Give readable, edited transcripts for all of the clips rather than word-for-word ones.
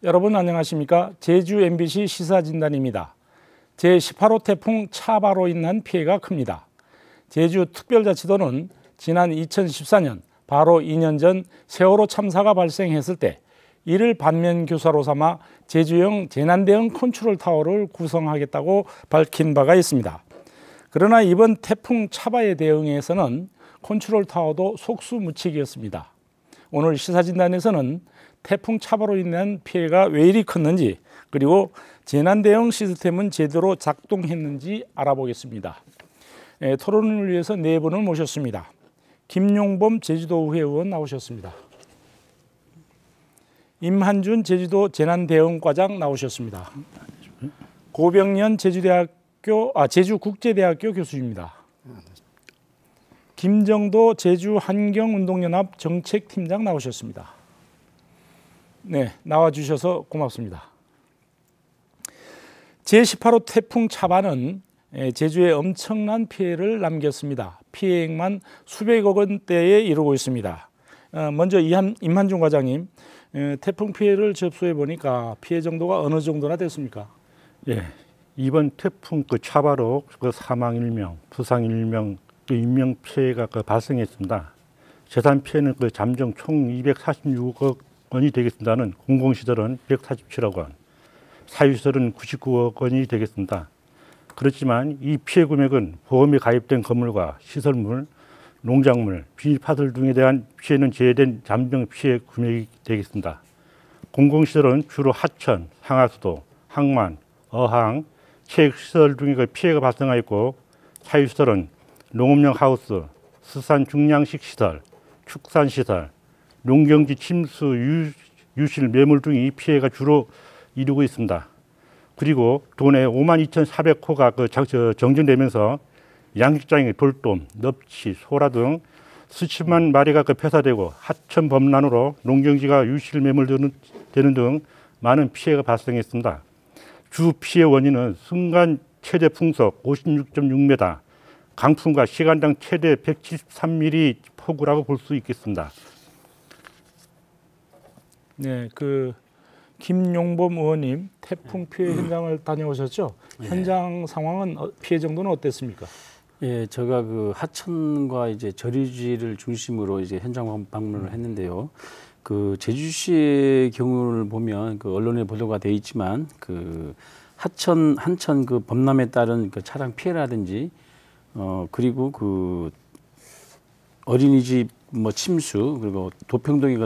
여러분 안녕하십니까? 제주 MBC 시사진단입니다. 제18호 태풍 차바로 인한 피해가 큽니다. 제주특별자치도는 지난 2014년 바로 2년 전 세월호 참사가 발생했을 때 이를 반면교사로 삼아 제주형 재난대응 컨트롤타워를 구성하겠다고 밝힌 바가 있습니다. 그러나 이번 태풍 차바에 대응해서는 컨트롤타워도 속수무책이었습니다. 오늘 시사진단에서는 태풍 차바로 인한 피해가 왜 이리 컸는지, 그리고 재난대응 시스템은 제대로 작동했는지 알아보겠습니다. 토론을 위해서 네 분을 모셨습니다. 김용범 제주도의회 의원 나오셨습니다. 임한준 제주도 재난대응과장 나오셨습니다. 고병연 제주국제대학교 교수입니다. 김정도 제주환경운동연합 정책팀장 나오셨습니다. 네, 나와주셔서 고맙습니다. 제18호 태풍 차바는 제주에 엄청난 피해를 남겼습니다. 피해액만 수백억 원대에 이르고 있습니다. 먼저 임한중 과장님, 태풍 피해를 접수해 보니까 피해 정도가 어느 정도나 됐습니까? 예, 이번 태풍 차바로 사망 1명, 부상 1명, 인명 피해가 발생했습니다. 재산 피해는 잠정 총 246억 원이 되겠습니다는 공공시설은 147억 원, 사유시설은 99억 원이 되겠습니다. 그렇지만 이 피해 금액은 보험에 가입된 건물과 시설물, 농작물, 비닐파설 등에 대한 피해는 제외된 잠정 피해 금액이 되겠습니다. 공공시설은 주로 하천, 상하수도, 항만, 어항, 체육시설 등의 피해가 발생하였고, 사유시설은 농업용 하우스, 수산 중량식 시설, 축산시설, 농경지 침수, 유실, 매물 등이 피해가 주로 이루고 있습니다. 그리고 도내 52,400호가 정전되면서 양식장의 돌돔, 넙치, 소라 등 수십만 마리가 폐사되고 하천 범람으로 농경지가 유실, 매물되는 등 많은 피해가 발생했습니다. 주 피해 원인은 순간 최대 풍속 56.6m, 강풍과 시간당 최대 173mm 폭우라고 볼 수 있겠습니다. 네, 김용범 의원님 태풍 피해 현장을 다녀오셨죠? 네. 현장 상황은 피해 정도는 어땠습니까? 예, 제가 하천과 이제 저류지를 중심으로 이제 현장 방문을 했는데요. 제주시의 경우를 보면 언론에 보도가 돼 있지만 한천 범람에 따른 차량 피해라든지 그리고 어린이집 침수, 그리고 도평동의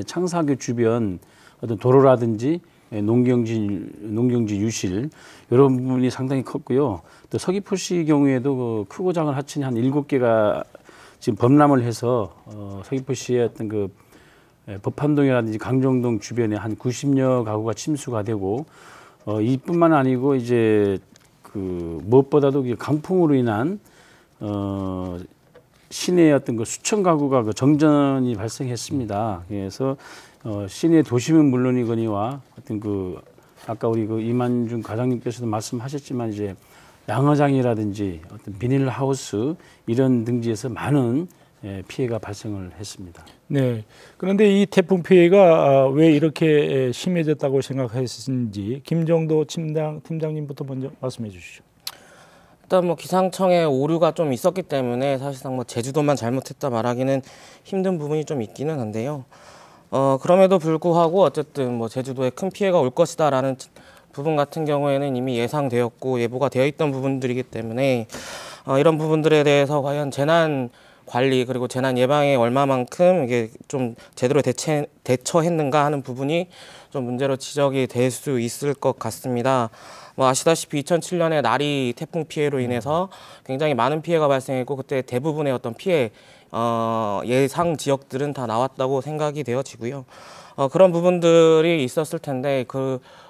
창사교 주변 어떤 도로라든지 농경지 유실 이런 부분이 상당히 컸고요. 또 서귀포시 경우에도 크고 작은 하천이 한 7개가 지금 범람을 해서 서귀포시의 어떤 법한동이라든지 강정동 주변에 한 90여 가구가 침수가 되고 이뿐만 아니고 이제 무엇보다도 강풍으로 인한 시내의 어떤 수천 가구가 정전이 발생했습니다. 그래서 시내 도심은 물론이거니와 어떤 아까 우리 임한중 과장님께서도 말씀하셨지만 이제 양어장이라든지 어떤 비닐하우스 이런 등지에서 많은 피해가 발생을 했습니다. 네. 그런데 이 태풍 피해가 왜 이렇게 심해졌다고 생각하시는지 김정도 팀장님부터 먼저 말씀해 주시죠. 일단 기상청에 오류가 좀 있었기 때문에 사실상 제주도만 잘못했다 말하기는 힘든 부분이 좀 있기는 한데요. 그럼에도 불구하고 어쨌든 제주도에 큰 피해가 올 것이다라는 부분 같은 경우에는 이미 예상되었고 예보가 되어 있던 부분들이기 때문에 이런 부분들에 대해서 과연 재난 관리 그리고 재난 예방에 얼마만큼 이게 좀 제대로 대처했는가 하는 부분이 좀 문제로 지적이 될 수 있을 것 같습니다. 아시다시피 2007년에 나리 태풍 피해로 인해서 굉장히 많은 피해가 발생했고 그때 대부분의 어떤 피해 예상 지역들은 다 나왔다고 생각이 되어지고요. 그런 부분들이 있었을 텐데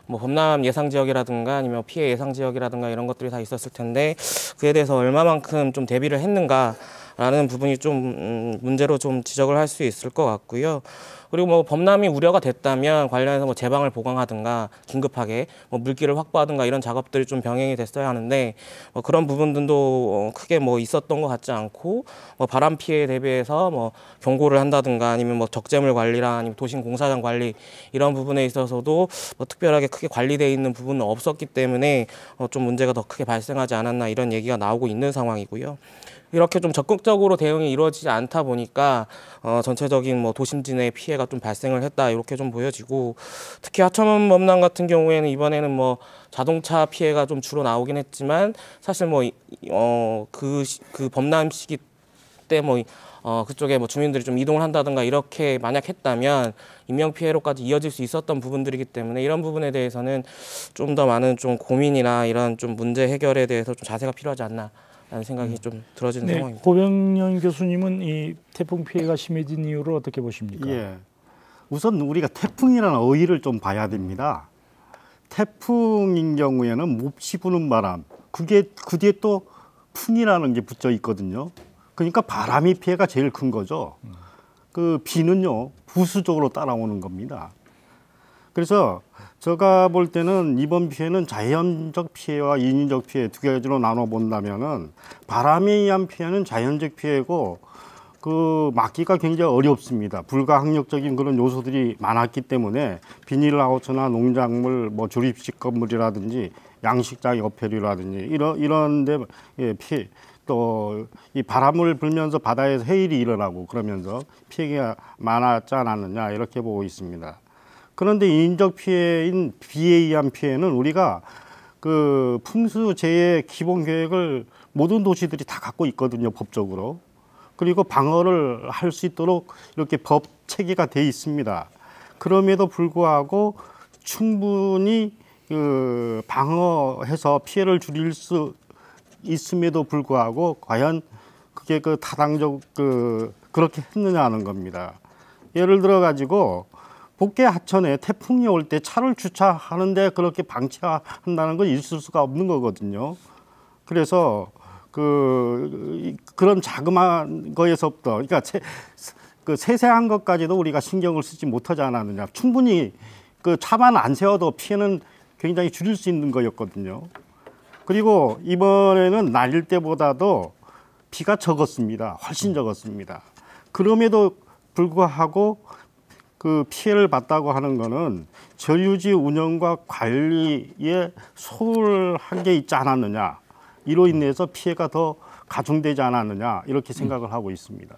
범람 예상 지역이라든가 아니면 피해 예상 지역이라든가 이런 것들이 다 있었을 텐데 그에 대해서 얼마만큼 좀 대비를 했는가 라는 부분이 좀 문제로 좀 지적을 할 수 있을 것 같고요. 그리고 뭐 범람이 우려가 됐다면 관련해서 뭐 제방을 보강하든가 긴급하게 뭐 물기를 확보하든가 이런 작업들이 좀 병행이 됐어야 하는데 뭐 그런 부분들도 크게 뭐 있었던 것 같지 않고 뭐 바람 피해에 대비해서 뭐 경고를 한다든가 아니면 뭐 적재물 관리랑 아니면 도심 공사장 관리 이런 부분에 있어서도 뭐 특별하게 크게 관리되어 있는 부분은 없었기 때문에 좀 문제가 더 크게 발생하지 않았나 이런 얘기가 나오고 있는 상황이고요. 이렇게 좀 적극적으로 대응이 이루어지지 않다 보니까 전체적인 뭐 도심지 내 피해가 좀 발생을 했다 이렇게 좀 보여지고 특히 하천 범람 같은 경우에는 이번에는 뭐 자동차 피해가 좀 주로 나오긴 했지만 사실 뭐 그 범람 시기 때 뭐 그쪽에 뭐 주민들이 좀 이동을 한다든가 이렇게 만약 했다면 인명 피해로까지 이어질 수 있었던 부분들이기 때문에 이런 부분에 대해서는 좀 더 많은 좀 고민이나 이런 좀 문제 해결에 대해서 좀 자세가 필요하지 않나. 라는 생각이 좀 들어지는 상황입니다. 고병연 교수님은 이 태풍 피해가 심해진 이유를 어떻게 보십니까? 예, 우선 우리가 태풍이라는 어휘를 좀 봐야 됩니다. 태풍인 경우에는 몹시 부는 바람, 그 뒤에 또 풍이라는 게 붙어 있거든요. 그러니까 바람이 피해가 제일 큰 거죠. 그 비는요 부수적으로 따라오는 겁니다. 그래서 제가 볼 때는 이번 피해는 자연적 피해와 인위적 피해 두 가지로 나눠 본다면은 바람에 의한 피해는 자연적 피해고 그 막기가 굉장히 어렵습니다. 불가항력적인 그런 요소들이 많았기 때문에 비닐하우스나 농작물, 뭐 조립식 건물이라든지 양식장 옆에라든지 이런데 피해 또 이 바람을 불면서 바다에서 해일이 일어나고 그러면서 피해가 많았지 않았느냐 이렇게 보고 있습니다. 그런데 인적 피해인 비에 의한 피해는 우리가 그 풍수재해 기본 계획을 모든 도시들이 다 갖고 있거든요, 법적으로. 그리고 방어를 할 수 있도록 이렇게 법 체계가 돼 있습니다. 그럼에도 불구하고 충분히 그 방어해서 피해를 줄일 수 있음에도 불구하고 과연 그게 그 타당적 그렇게 했느냐 하는 겁니다. 예를 들어 가지고 복개 하천에 태풍이 올 때 차를 주차하는데 그렇게 방치한다는 건 있을 수가 없는 거거든요. 그래서 그런 자그마한 거에서부터 그러니까 세세한 것까지도 우리가 신경을 쓰지 못하지 않았느냐. 충분히 그 차만 안 세워도 피해는 굉장히 줄일 수 있는 거였거든요. 그리고 이번에는 날일 때보다도 비가 적었습니다. 훨씬 적었습니다. 그럼에도 불구하고 그 피해를 봤다고 하는 거는 저유지 운영과 관리에 소홀한 게 있지 않았느냐. 이로 인해서 피해가 더 가중되지 않았느냐 이렇게 생각을 하고 있습니다.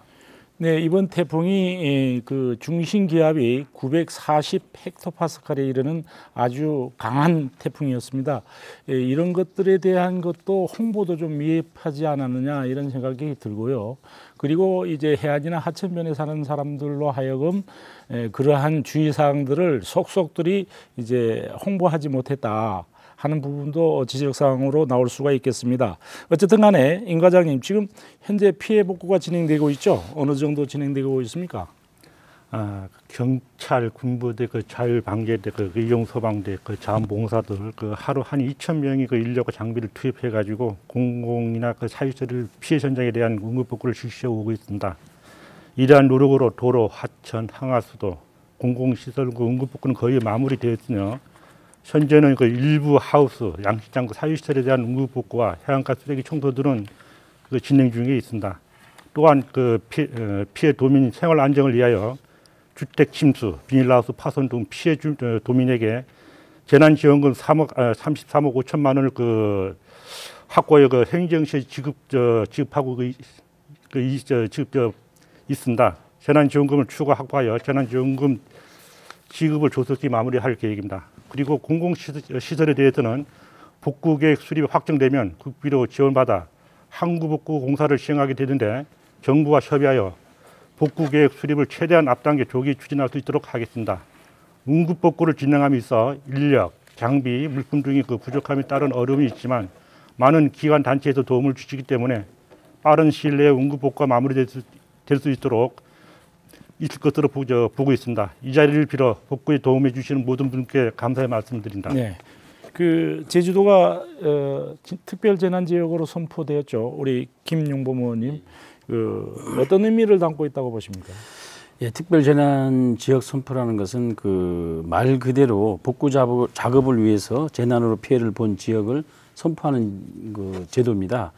네, 이번 태풍이 그 중심 기압이 940 헥토파스칼에 이르는 아주 강한 태풍이었습니다. 이런 것들에 대한 것도 홍보도 좀 미흡하지 않았느냐 이런 생각이 들고요. 그리고 이제 해안이나 하천변에 사는 사람들로 하여금 그러한 주의사항들을 속속들이 이제 홍보하지 못했다 하는 부분도 지적사항으로 나올 수가 있겠습니다. 어쨌든 간에 임 과장님, 지금 현재 피해 복구가 진행되고 있죠? 어느 정도 진행되고 있습니까? 경찰, 군부대, 그 자율방재대, 그 이용소방대, 그 자원봉사들 그 하루 한 2,000명이 그 인력과 장비를 투입해가지고 공공이나 그 사유지를 피해 현장에 대한 응급복구를 실시해 오고 있습니다. 이러한 노력으로 도로, 하천, 항하수도, 공공시설 그 응급복구는 거의 마무리되었으며 현재는 그 일부 하우스, 양식장 사유시설에 대한 응급복구와 해안가 쓰레기 청소들은 그 진행 중에 있습니다. 또한 그 피해 도민 생활 안정을 위하여 주택 침수, 비닐하우스 파손 등 피해 도민에게 재난지원금 33억 5천만 원을 그 확보하여 그 행정시에 지급하고 지급 있습니다. 재난지원금을 추가 확보하여 재난지원금 지급을 조속히 마무리할 계획입니다. 그리고 공공시설에 대해서는 복구계획 수립이 확정되면 국비로 지원받아 항구복구 공사를 시행하게 되는데 정부와 협의하여 복구계획 수립을 최대한 앞당겨 조기 추진할 수 있도록 하겠습니다. 응급복구를 진행함에 있어 인력, 장비, 물품 등의 그 부족함에 따른 어려움이 있지만 많은 기관 단체에서 도움을 주시기 때문에 빠른 시일 내에 응급복구가 마무리될 수 있도록 있을 것으로 보고 있습니다. 이 자리를 빌어 복구에 도움해 주시는 모든 분께 감사의 말씀드립니다. 네, 그 제주도가 특별 재난 지역으로 선포되었죠. 우리 김용범 의원님, 어떤 의미를 담고 있다고 보십니까? 예, 특별재난 지역 선포라는 것은 그 말 그대로 복구 작업을 위해서 재난으로 피해를 본 지역을 선포하는 그 제도입니다.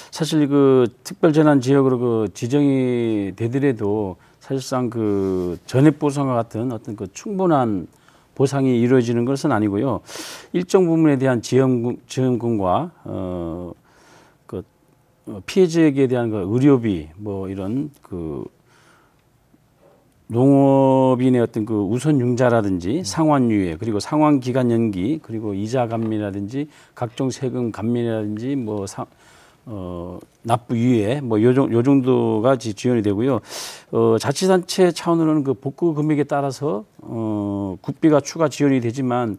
사실 그 특별재난 지역으로 그 지정이 되더라도 사실상 그 전액보상과 같은 어떤 그 충분한 보상이 이루어지는 것은 아니고요. 일정 부분에 대한 지원금과 피해 지역에 대한 그 의료비 뭐 이런 그 농업인의 어떤 그 우선 융자라든지 상환 유예 그리고 상환 기간 연기 그리고 이자 감면이라든지 각종 세금 감면이라든지 뭐 납부 유예 뭐 요 정도가 지원이 되고요. 자치단체 차원으로는 그 복구 금액에 따라서 국비가 추가 지원이 되지만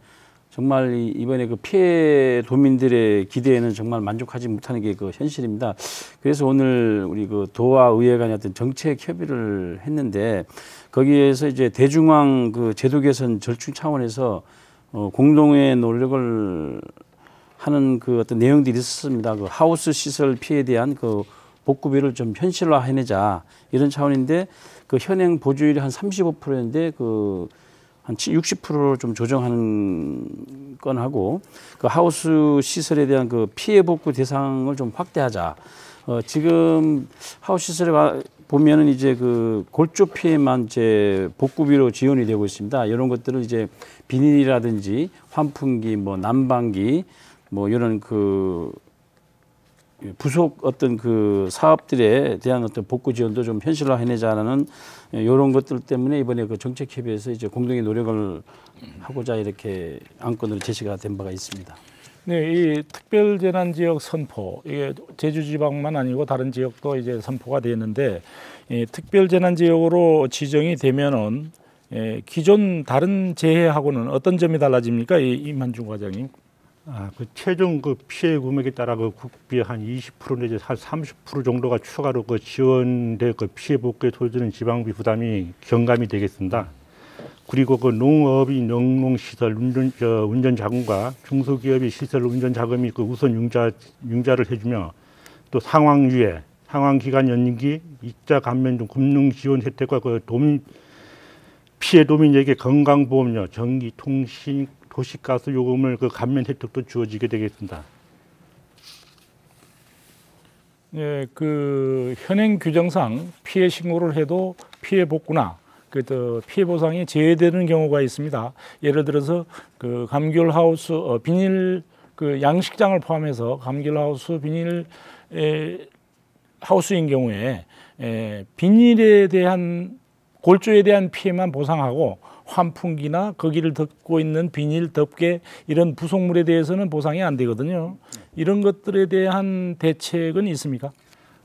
정말 이번에 그 피해 도민들의 기대에는 정말 만족하지 못하는 게 그 현실입니다. 그래서 오늘 우리 그 도와 의회 간의 어떤 정책 협의를 했는데 거기에서 이제 대중앙 그 제도 개선 절충 차원에서 공동의 노력을 하는 그 어떤 내용들이 있었습니다. 그 하우스 시설 피해에 대한 그 복구비를 좀 현실화해내자 이런 차원인데 그 현행 보조율이 한 35%인데 그 한 60%로 좀 조정하는 건 하고 그 하우스 시설에 대한 그 피해 복구 대상을 좀 확대하자. 지금 하우스 시설에 보면은 이제 그 골조 피해만 이제 복구비로 지원이 되고 있습니다. 이런 것들을 이제 비닐이라든지 환풍기, 뭐 난방기, 뭐 이런 그 부속 어떤 그 사업들에 대한 어떤 복구 지원도 좀 현실화해내자라는 이런 것들 때문에 이번에 그 정책협의회에서 이제 공동의 노력을 하고자 이렇게 안건으로 제시가 된 바가 있습니다. 네, 이 특별재난지역 선포 이게 제주지방만 아니고 다른 지역도 이제 선포가 되는데 이 특별재난지역으로 지정이 되면은 기존 다른 재해하고는 어떤 점이 달라집니까, 임한중 과장님? 그 최종 그 피해 금액에 따라 그 국비 한 20% 내지 한 30% 정도가 추가로 그 지원돼 그 피해 복구에 소요되는 지방비 부담이 경감이 되겠습니다. 그리고 그 농업이 농농시설 운전 자금과 중소기업이 시설 운전 자금이 그 우선 융자를 해주며 또 상환 유예, 상환 기간 연기, 이자 감면 등 금융 지원 혜택과 그 피해 도민에게 건강보험료, 전기, 통신, 도시가스 요금을 그 감면 혜택도 주어지게 되겠습니다. 예, 그 현행 규정상 피해 신고를 해도 피해 복구나 그 피해 보상이 제외되는 경우가 있습니다. 예를 들어서 그 감귤 하우스 비닐 그 양식장을 포함해서 감귤 하우스 비닐 하우스인 경우에 비닐에 대한 골조에 대한 피해만 보상하고 환풍기나 거기를 덮고 있는 비닐 덮개 이런 부속물에 대해서는 보상이 안 되거든요. 이런 것들에 대한 대책은 있습니까?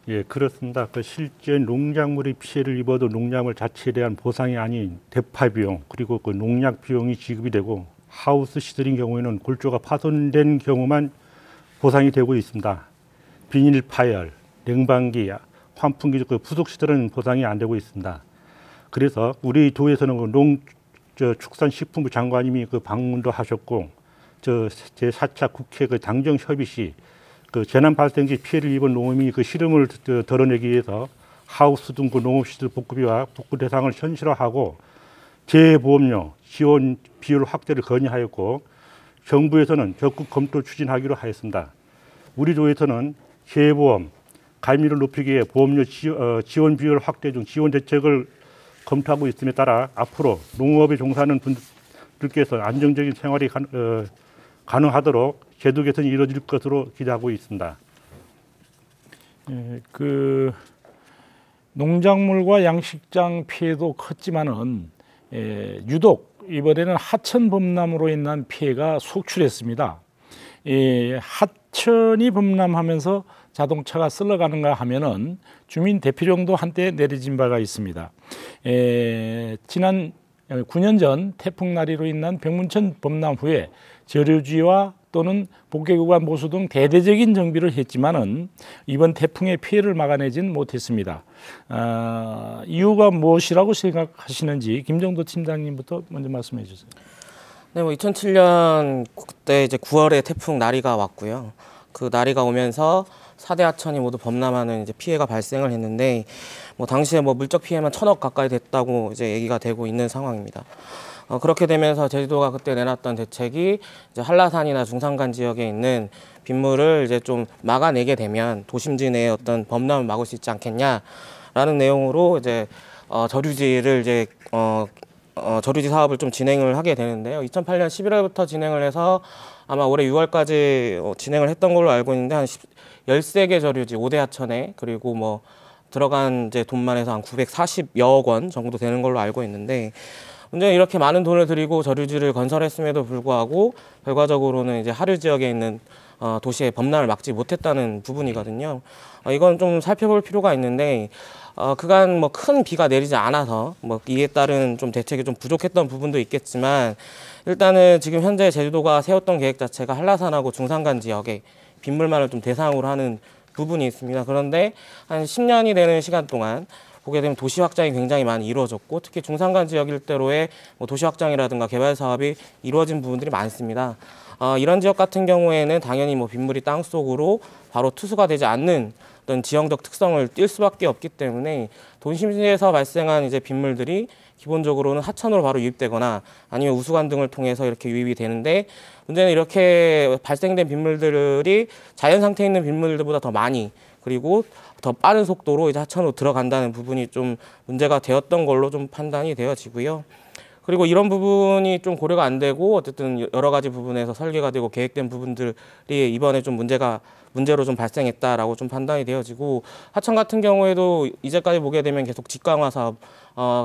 예, 그렇습니다. 그 실제 농작물이 피해를 입어도 농작물 자체에 대한 보상이 아닌 대파 비용 그리고 그 농약 비용이 지급이 되고 하우스 시설인 경우에는 골조가 파손된 경우만 보상이 되고 있습니다. 비닐 파열, 냉방기, 환풍기 그 부속 시설은 보상이 안 되고 있습니다. 그래서 우리 도에서는 그 축산식품부 장관님이 그 방문도 하셨고 제4차 국회 그 당정 협의 시 그 재난 발생 시 피해를 입은 농업인이 그 실험을 덜어내기 위해서 하우스 등 그 농업시설 복구비와 복구 대상을 현실화하고 재보험료 지원 비율 확대를 건의하였고 정부에서는 적극 검토 추진하기로 하였습니다. 우리 도에서는 재보험 가입률을 높이기 위해 보험료 지원 비율 확대 중 지원 대책을 검토하고 있음에 따라 앞으로 농업에 종사하는 분들께서 안정적인 생활이 가능하도록 제도 개선이 이루어질 것으로 기대하고 있습니다. 예, 그 농작물과 양식장 피해도 컸지만은 유독 이번에는 하천 범람으로 인한 피해가 속출했습니다. 하천이 범람하면서 자동차가 쓸려가는가 하면은 주민 대피령도 한때 내려진 바가 있습니다. 지난 9년 전 태풍 나리로 인한 백문천 범람 후에 저류지와 또는 복개구간 보수 등 대대적인 정비를 했지만은 이번 태풍의 피해를 막아내진 못했습니다. 이유가 무엇이라고 생각하시는지 김정도 팀장님부터 먼저 말씀해 주세요. 네, 2007년 그때 이제 9월에 태풍 나리가 왔고요. 그 나리가 오면서 4대 하천이 모두 범람하는 이제 피해가 발생을 했는데 뭐 당시에 뭐 물적 피해만 1,000억 가까이 됐다고 이제 얘기가 되고 있는 상황입니다. 그렇게 되면서 제주도가 그때 내놨던 대책이 이제 한라산이나 중산간 지역에 있는 빗물을 이제 좀 막아내게 되면 도심지 내의 어떤 범람을 막을 수 있지 않겠냐라는 내용으로 이제 저류지를 이제 저류지 사업을 좀 진행을 하게 되는데요. 2008년 11월부터 진행을 해서 아마 올해 6월까지 진행을 했던 걸로 알고 있는데 한 13개 저류지 5대 하천에 그리고 뭐 들어간 이제 돈만 해서 한 940여억 원 정도 되는 걸로 알고 있는데 문제는 이렇게 많은 돈을 들이고 저류지를 건설했음에도 불구하고 결과적으로는 이제 하류 지역에 있는 도시의 범람을 막지 못했다는 부분이거든요. 이건 좀 살펴볼 필요가 있는데 그간 뭐 큰 비가 내리지 않아서 뭐 이에 따른 좀 대책이 좀 부족했던 부분도 있겠지만 일단은 지금 현재 제주도가 세웠던 계획 자체가 한라산하고 중산간 지역에 빗물만을 좀 대상으로 하는 부분이 있습니다. 그런데 한 10년이 되는 시간 동안 보게 되면 도시 확장이 굉장히 많이 이루어졌고 특히 중산간 지역 일대로의 뭐 도시 확장이라든가 개발 사업이 이루어진 부분들이 많습니다. 이런 지역 같은 경우에는 당연히 뭐 빗물이 땅 속으로 바로 투수가 되지 않는 어떤 지형적 특성을 띌 수밖에 없기 때문에 도심지에서 발생한 이제 빗물들이 기본적으로는 하천으로 바로 유입되거나 아니면 우수관 등을 통해서 이렇게 유입이 되는데 문제는 이렇게 발생된 빗물들이 자연 상태에 있는 빗물들보다 더 많이 그리고 더 빠른 속도로 이제 하천으로 들어간다는 부분이 좀 문제가 되었던 걸로 좀 판단이 되어지고요. 그리고 이런 부분이 좀 고려가 안 되고 어쨌든 여러 가지 부분에서 설계가 되고 계획된 부분들이 이번에 좀 문제로 좀 발생했다라고 좀 판단이 되어지고 하천 같은 경우에도 이제까지 보게 되면 계속 직강화 사업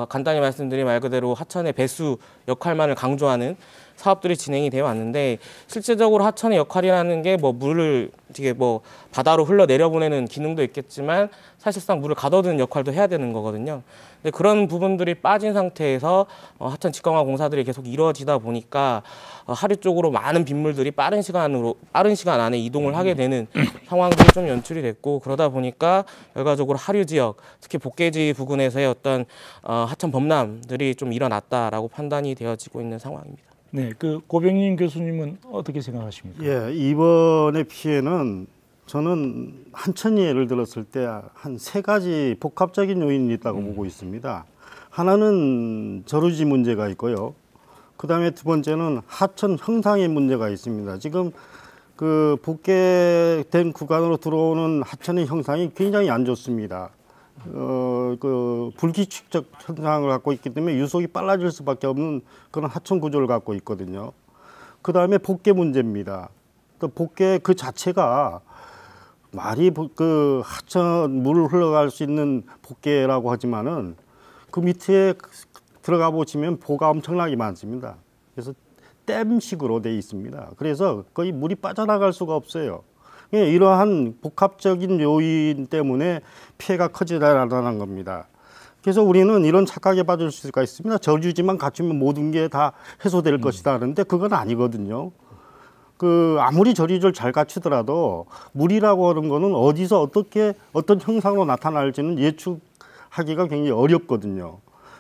간단히 말씀드린 말 그대로 하천의 배수 역할만을 강조하는 사업들이 진행이 되어 왔는데 실제적으로 하천의 역할이라는 게 뭐 물을 되게 뭐 바다로 흘러 내려보내는 기능도 있겠지만 사실상 물을 가둬두는 역할도 해야 되는 거거든요. 근데 그런 부분들이 빠진 상태에서 하천 직강화 공사들이 계속 이루어지다 보니까 하류 쪽으로 많은 빗물들이 빠른 시간 안에 이동을 하게 되는 상황들이 좀 연출이 됐고 그러다 보니까 결과적으로 하류 지역 특히 복개지 부근에서의 어떤 하천 범람들이 좀 일어났다라고 판단이 되어지고 있는 상황입니다. 네, 그 고병린 교수님은 어떻게 생각하십니까? 예, 이번의 피해는 저는 한천 예를 들었을 때 한 3가지 복합적인 요인이 있다고 보고 있습니다. 하나는 저류지 문제가 있고요. 그다음에 두 번째는 하천 형상의 문제가 있습니다. 지금 그 복개된 구간으로 들어오는 하천의 형상이 굉장히 안 좋습니다. 그 불규칙적 현상을 갖고 있기 때문에 유속이 빨라질 수밖에 없는 그런 하천 구조를 갖고 있거든요. 그 다음에 복개 문제입니다. 또 복개 그 자체가 말이 그 하천 물을 흘러갈 수 있는 복개라고 하지만은 그 밑에 들어가 보시면 보가 엄청나게 많습니다. 그래서 댐식으로 돼 있습니다. 그래서 거의 물이 빠져나갈 수가 없어요. 이러한 복합적인 요인 때문에 피해가 커지다라는 겁니다. 그래서 우리는 이런 착각에 빠질 수가 있습니다. 저류지만 갖추면 모든 게 다 해소될 것이다 하는데 그건 아니거든요. 그 아무리 저류지를 잘 갖추더라도 물이라고 하는 거는 어디서 어떻게 어떤 형상으로 나타날지는 예측하기가 굉장히 어렵거든요.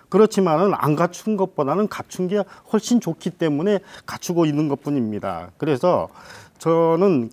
그렇지만은 안 갖춘 것보다는 갖춘 게 훨씬 좋기 때문에 갖추고 있는 것뿐입니다. 그래서 저는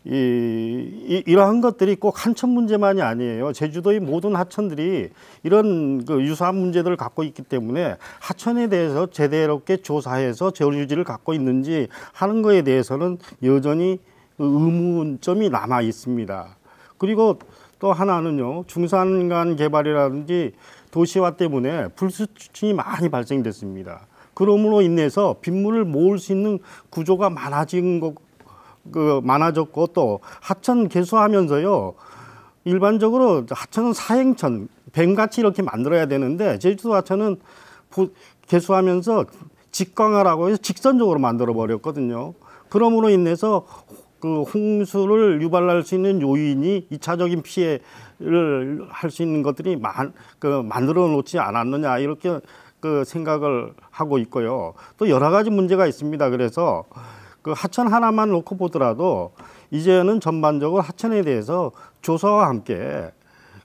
이러한 것들이 꼭 한천 문제만이 아니에요. 제주도의 모든 하천들이 이런 유사한 문제들을 갖고 있기 때문에 하천에 대해서 제대롭게 조사해서 저류지를 갖고 있는지 하는 거에 대해서는 여전히 의문점이 남아 있습니다. 그리고 또 하나는요, 중산간 개발이라든지 도시화 때문에 불수증이 많이 발생됐습니다. 그러므로 인해서 빗물을 모을 수 있는 구조가 많아졌고 또 하천 개수하면서요, 일반적으로 하천은 사행천, 뱀같이 이렇게 만들어야 되는데 제주도 하천은 개수하면서 직강화라고 해서 직선적으로 만들어 버렸거든요. 그러므로 인해서 그 홍수를 유발할 수 있는 요인이 2차적인 피해를 할 수 있는 것들이 만들어 놓지 않았느냐 이렇게 생각을 하고 있고요. 또 여러 가지 문제가 있습니다. 그래서 그 하천 하나만 놓고 보더라도 이제는 전반적으로 하천에 대해서 조사와 함께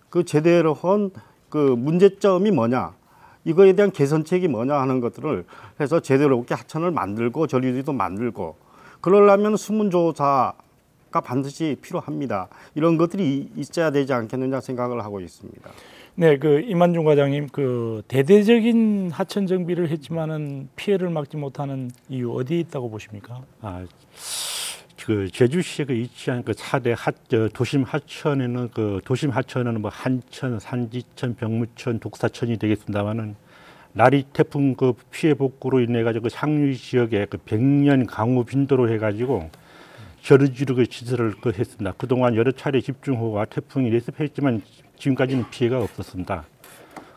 그 제대로 한 그 문제점이 뭐냐, 이거에 대한 개선책이 뭐냐 하는 것들을 해서 제대로 하천을 만들고 저류지도 만들고, 그러려면 수문조사 반드시 필요합니다. 이런 것들이 있어야 되지 않겠느냐 생각을 하고 있습니다. 네, 그 이만중 과장님, 그 대대적인 하천 정비를 했지만은 피해를 막지 못하는 이유 어디에 있다고 보십니까? 그 제주시에 그 위치한 그 4대 도심 하천에는 뭐 한천, 산지천, 병무천, 독사천이 되겠습니다만은 나리 태풍 그 피해 복구로 인해 가지고 그 상류 지역에 그 100년 강우 빈도로 해가지고 저류지로 그 시설을 했습니다. 그동안 여러 차례 집중호우와 태풍이 레습했지만 지금까지는 피해가 없었습니다.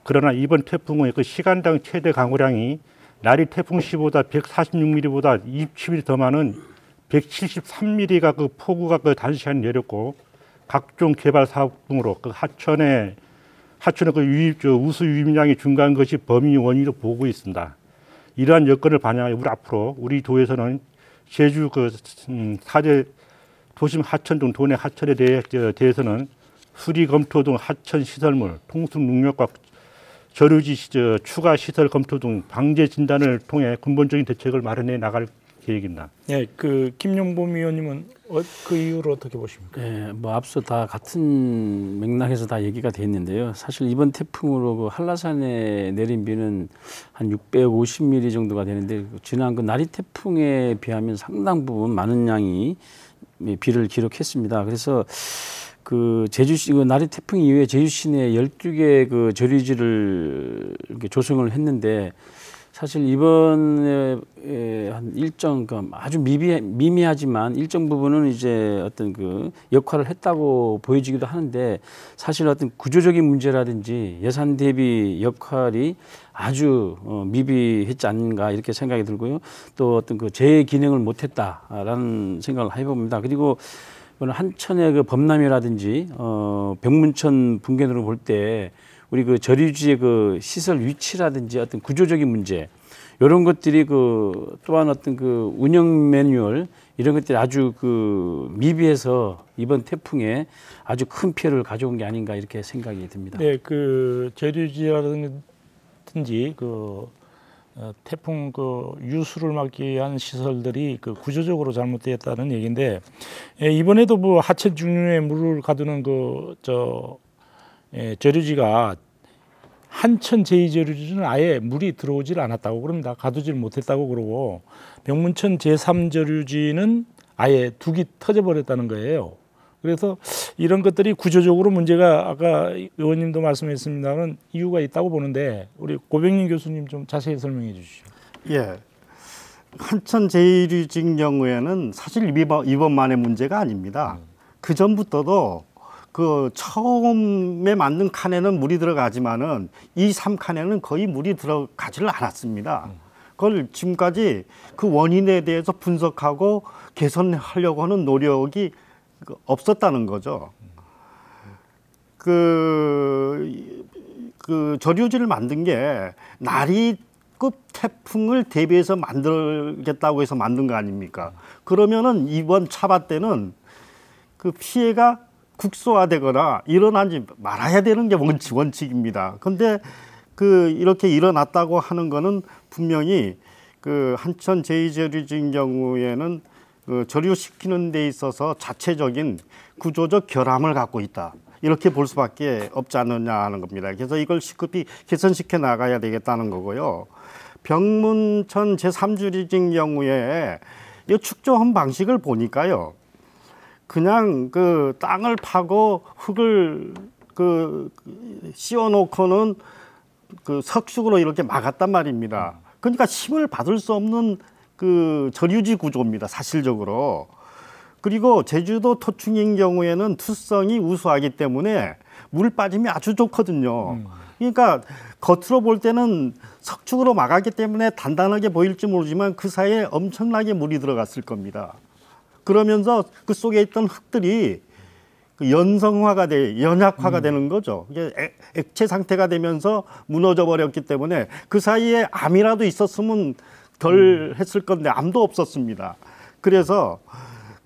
그러나 이번 태풍의 그 시간당 최대 강우량이 나리 태풍 시보다 146mm보다 27mm 더 많은 173mm가 그 폭우가 그 단시간에 내렸고 각종 개발 사업 등으로 그 하천의 그 우수 유입량이 증가한 것이 범위 원인으로 보고 있습니다. 이러한 여건을 반영하여 앞으로 우리 도에서는 제주 그 4대 도심 하천 등 도내 하천에 대해서는 수리 검토 등 하천 시설물, 통수 능력과 저류지 추가 시설 검토 등 방제 진단을 통해 근본적인 대책을 마련해 나갈 계획입니다. 네, 그 김용범 위원님은 그 이유를 어떻게 보십니까? 네, 뭐 앞서 다 같은 맥락에서 다 얘기가 됐는데요. 사실 이번 태풍으로 그 한라산에 내린 비는 한 650mm 정도가 되는데 지난 그 나리 태풍에 비하면 상당 부분 많은 양이 비를 기록했습니다. 그래서 그 제주시 그 나리 태풍 이후에 제주시 내 12개 그 저류지를 이렇게 조성을 했는데 사실 이번에 한 일정 그 아주 미미하지만 일정 부분은 이제 어떤 그 역할을 했다고 보여지기도 하는데 사실 어떤 구조적인 문제라든지 예산 대비 역할이 아주 미비했지 않는가 이렇게 생각이 들고요. 또 어떤 그 제 기능을 못했다라는 생각을 해봅니다. 그리고 한천의 그 범람이라든지 병문천 붕괴로 볼 때 우리 그 저류지의 그 시설 위치라든지 어떤 구조적인 문제 이런 것들이 그 또한 어떤 그 운영 매뉴얼 이런 것들이 아주 그 미비해서 이번 태풍에 아주 큰 피해를 가져온 게 아닌가 이렇게 생각이 듭니다. 네, 그 저류지라든지 그 태풍 그 유수를 막기 위한 시설들이 그 구조적으로 잘못되었다는 얘기인데 이번에도 뭐 하천 중류에 물을 가두는 저류지가 한천 제2저류지는 아예 물이 들어오질 않았다고 그럽니다. 가두질 못했다고 그러고 병문천 제3저류지는 아예 둑이 터져버렸다는 거예요. 그래서 이런 것들이 구조적으로 문제가 아까 의원님도 말씀했습니다만 이유가 있다고 보는데 우리 고병림 교수님 좀 자세히 설명해 주시죠. 예, 한천 제1유지인 경우에는 사실 이번만의 문제가 아닙니다. 그 전부터도 그 처음에 만든 칸에는 물이 들어가지만은 2, 3칸에는 거의 물이 들어가지를 않았습니다. 그걸 지금까지 그 원인에 대해서 분석하고 개선하려고 하는 노력이 없었다는 거죠. 그 저류지를 만든 게 나리급 태풍을 대비해서 만들겠다고 해서 만든 거 아닙니까? 그러면은 이번 차바 때는 그 피해가 국소화되거나 일어나지 말아야 되는 게 원칙입니다. 그런데 이렇게 일어났다고 하는 거는 분명히 그 한천 제2저류지인 경우에는 그 저류시키는 데 있어서 자체적인 구조적 결함을 갖고 있다. 이렇게 볼 수밖에 없지 않느냐 하는 겁니다. 그래서 이걸 시급히 개선시켜 나가야 되겠다는 거고요. 병문천 제3저류지인 경우에 이 축조한 방식을 보니까요. 그냥 그 땅을 파고 흙을 씌워놓고는 그 석축으로 이렇게 막았단 말입니다. 그러니까 힘을 받을 수 없는 그 저류지 구조입니다. 사실적으로. 그리고 제주도 토충인 경우에는 투성이 우수하기 때문에 물 빠짐이 아주 좋거든요. 그러니까 겉으로 볼 때는 석축으로 막았기 때문에 단단하게 보일지 모르지만 그 사이에 엄청나게 물이 들어갔을 겁니다. 그러면서 그 속에 있던 흙들이 연약화가 되는 거죠. 이게 액체 상태가 되면서 무너져 버렸기 때문에 그 사이에 암이라도 있었으면 덜 했을 건데 암도 없었습니다. 그래서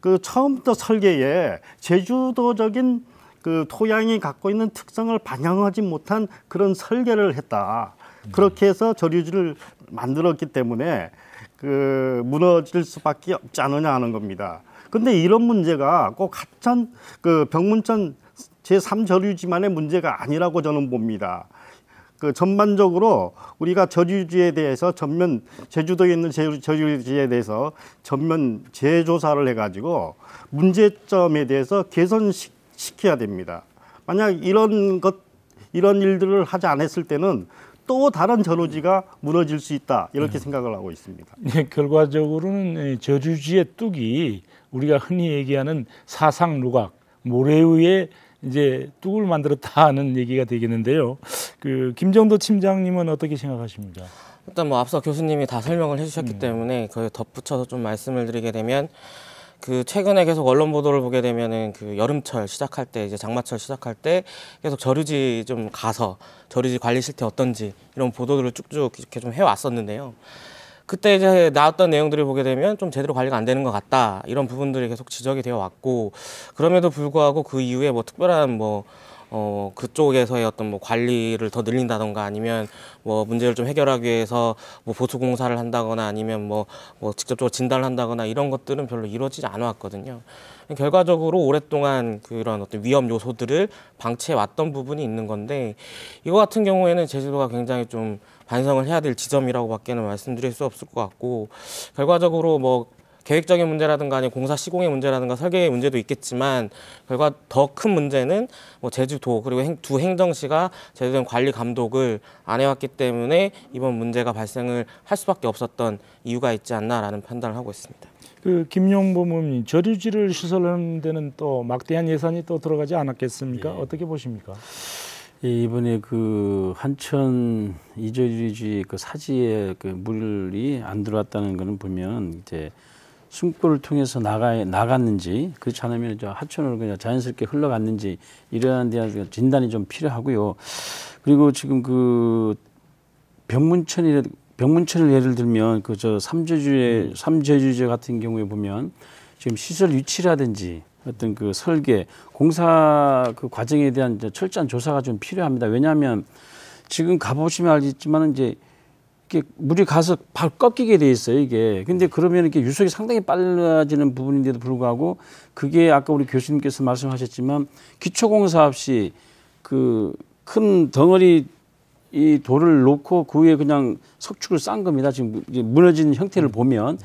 그 처음부터 설계에 제주도적인 그 토양이 갖고 있는 특성을 반영하지 못한 그런 설계를 했다. 그렇게 해서 저류지를 만들었기 때문에 그 무너질 수밖에 없지 않느냐 하는 겁니다. 근데 이런 문제가 꼭 하천 그 병문천 제3저류지만의 문제가 아니라고 저는 봅니다. 그 전반적으로 우리가 저류지에 대해서 전면 제주도에 있는 저류지에 대해서 전면 재조사를 해가지고 문제점에 대해서 개선시켜야 됩니다. 만약 이런 일들을 하지 않았을 때는 또 다른 저류지가 무너질 수 있다 이렇게 생각을 하고 있습니다. 네, 결과적으로는 저류지의 뚝이 우리가 흔히 얘기하는 사상 누각, 모래 위에 이제 뚝을 만들었다 하는 얘기가 되겠는데요. 그 김정도 팀장님은 어떻게 생각하십니까? 일단 뭐 앞서 교수님이 다 설명을 해주셨기 때문에 거기에 덧붙여서 좀 말씀을 드리게 되면 그 최근에 계속 언론 보도를 보게 되면은 그 여름철 시작할 때 이제 장마철 시작할 때 계속 저류지 좀 가서 저류지 관리 실태 어떤지 이런 보도들을 쭉쭉 이렇게 좀 해왔었는데요. 그때 이제 나왔던 내용들을 보게 되면 좀 제대로 관리가 안 되는 것 같다 이런 부분들이 계속 지적이 되어 왔고 그럼에도 불구하고 그 이후에 뭐 특별한 그쪽에서의 어떤 뭐 관리를 더 늘린다던가 아니면 뭐 문제를 좀 해결하기 위해서 뭐 보수 공사를 한다거나 아니면 뭐 직접적으로 진단을 한다거나 이런 것들은 별로 이루어지지 않아왔거든요. 결과적으로 오랫동안 그런 어떤 위험 요소들을 방치해 왔던 부분이 있는 건데 이거 같은 경우에는 제주도가 굉장히 좀 반성을 해야 될 지점이라고밖에는 말씀드릴 수 없을 것 같고 결과적으로 뭐 계획적인 문제라든가 아니면 공사 시공의 문제라든가 설계의 문제도 있겠지만 결과 더 큰 문제는 뭐 제주도 그리고 두 행정시가 제대로 된 관리 감독을 안 해왔기 때문에 이번 문제가 발생을 할 수밖에 없었던 이유가 있지 않나라는 판단을 하고 있습니다. 그 김용범 의원님, 저류지를 시설하는 데는 또 막대한 예산이 또 들어가지 않았겠습니까? 예. 어떻게 보십니까? 예, 이번에 그 한천 이저류지 그 사지에 그 물이 안 들어왔다는 거는 보면 이제 숨골을 통해서 나갔는지 그렇지 않으면 저 하천으로 그냥 자연스럽게 흘러갔는지 이러한 대한 진단이 좀 필요하고요. 그리고 지금 그 병문천을 예를 들면 그 저 삼저주제 같은 경우에 보면 지금 시설 위치라든지 어떤 그 설계 공사 그 과정에 대한 철저한 조사가 좀 필요합니다. 왜냐하면 지금 가보시면 알겠지만 이제 이렇게 물이 가서 바로 꺾이게 돼 있어요, 이게. 근데 그러면 이렇게 유속이 상당히 빨라지는 부분인데도 불구하고 그게 아까 우리 교수님께서 말씀하셨지만 기초공사 없이 그 큰 덩어리 이 돌을 놓고 그 위에 그냥 석축을 싼 겁니다. 지금 무너진 형태를 보면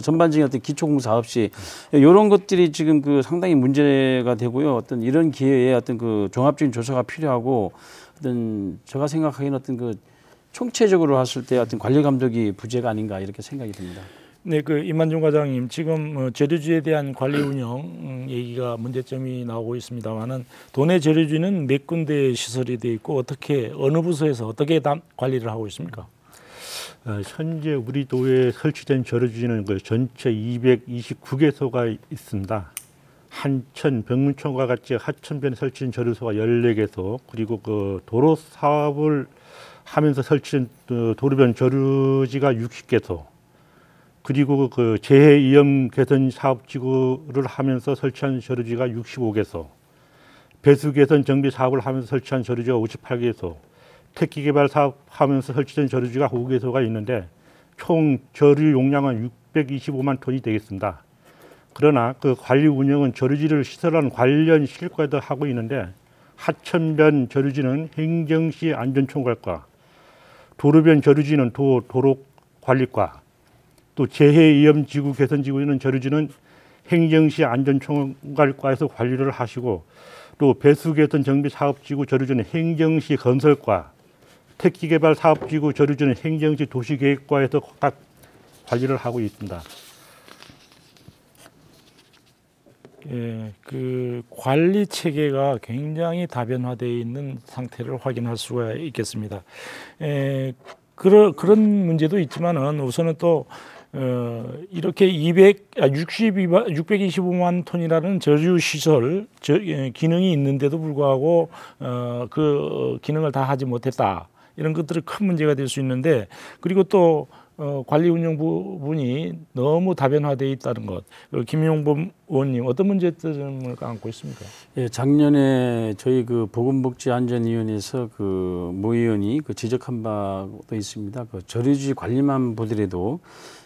전반적인 어떤 기초공사 없이 이런 것들이 지금 그 상당히 문제가 되고요. 어떤 이런 기회에 어떤 그 종합적인 조사가 필요하고 어떤 제가 생각하기에는 어떤 그 총체적으로 봤을 때 어떤 관리 감독이 부재가 아닌가 이렇게 생각이 듭니다. 네, 그 임만중 과장님, 지금 저류지에 대한 관리 운영 얘기가 문제점이 나오고 있습니다만은 도내 저류지는 몇 군데 시설이 돼 있고 어떻게 어느 부서에서 어떻게 관리를 하고 있습니까? 현재 우리 도에 설치된 저류지는 그 전체 229개소가 있습니다. 한천, 병문천과 같이 하천변에 설치된 저류소가 14개소, 그리고 그 도로 사업을 하면서 설치된 도로변 저류지가 60개소, 그리고 그 재해 위험 개선 사업 지구를 하면서 설치한 저류지가 65개소, 배수 개선 정비 사업을 하면서 설치한 저류지가 58개소, 택기 개발 사업 하면서 설치된 저류지가 5개소가 있는데 총 저류 용량은 625만 톤이 되겠습니다. 그러나 그 관리 운영은 저류지를 시설하는 관련 실과도 하고 있는데 하천변 저류지는 행정시 안전총괄과, 도로변 저류지는 도로관리과, 또 재해위험지구 개선지구에 있는 저류지는 행정시 안전총괄과에서 관리를 하시고, 또 배수개선 정비사업지구 저류지는 행정시 건설과, 택지개발 사업지구 저류지는 행정시 도시계획과에서 각 관리를 하고 있습니다. 예, 그 관리 체계가 굉장히 다변화되어 있는 상태를 확인할 수가 있겠습니다. 그런 문제도 있지만은 우선은 또 이렇게 625만 톤이라는 저류 시설 기능이 있는데도 불구하고 그 기능을 다 하지 못했다. 이런 것들이 큰 문제가 될 수 있는데, 그리고 또 관리 운영 부분이 너무 다변화되어 있다는 것. 김용범 의원님, 어떤 문제점을 안고 있습니까? 예, 작년에 저희 그 보건복지안전위원회에서 그 모 의원이 그 지적한 바도 있습니다. 그 저류지 관리만 보더라도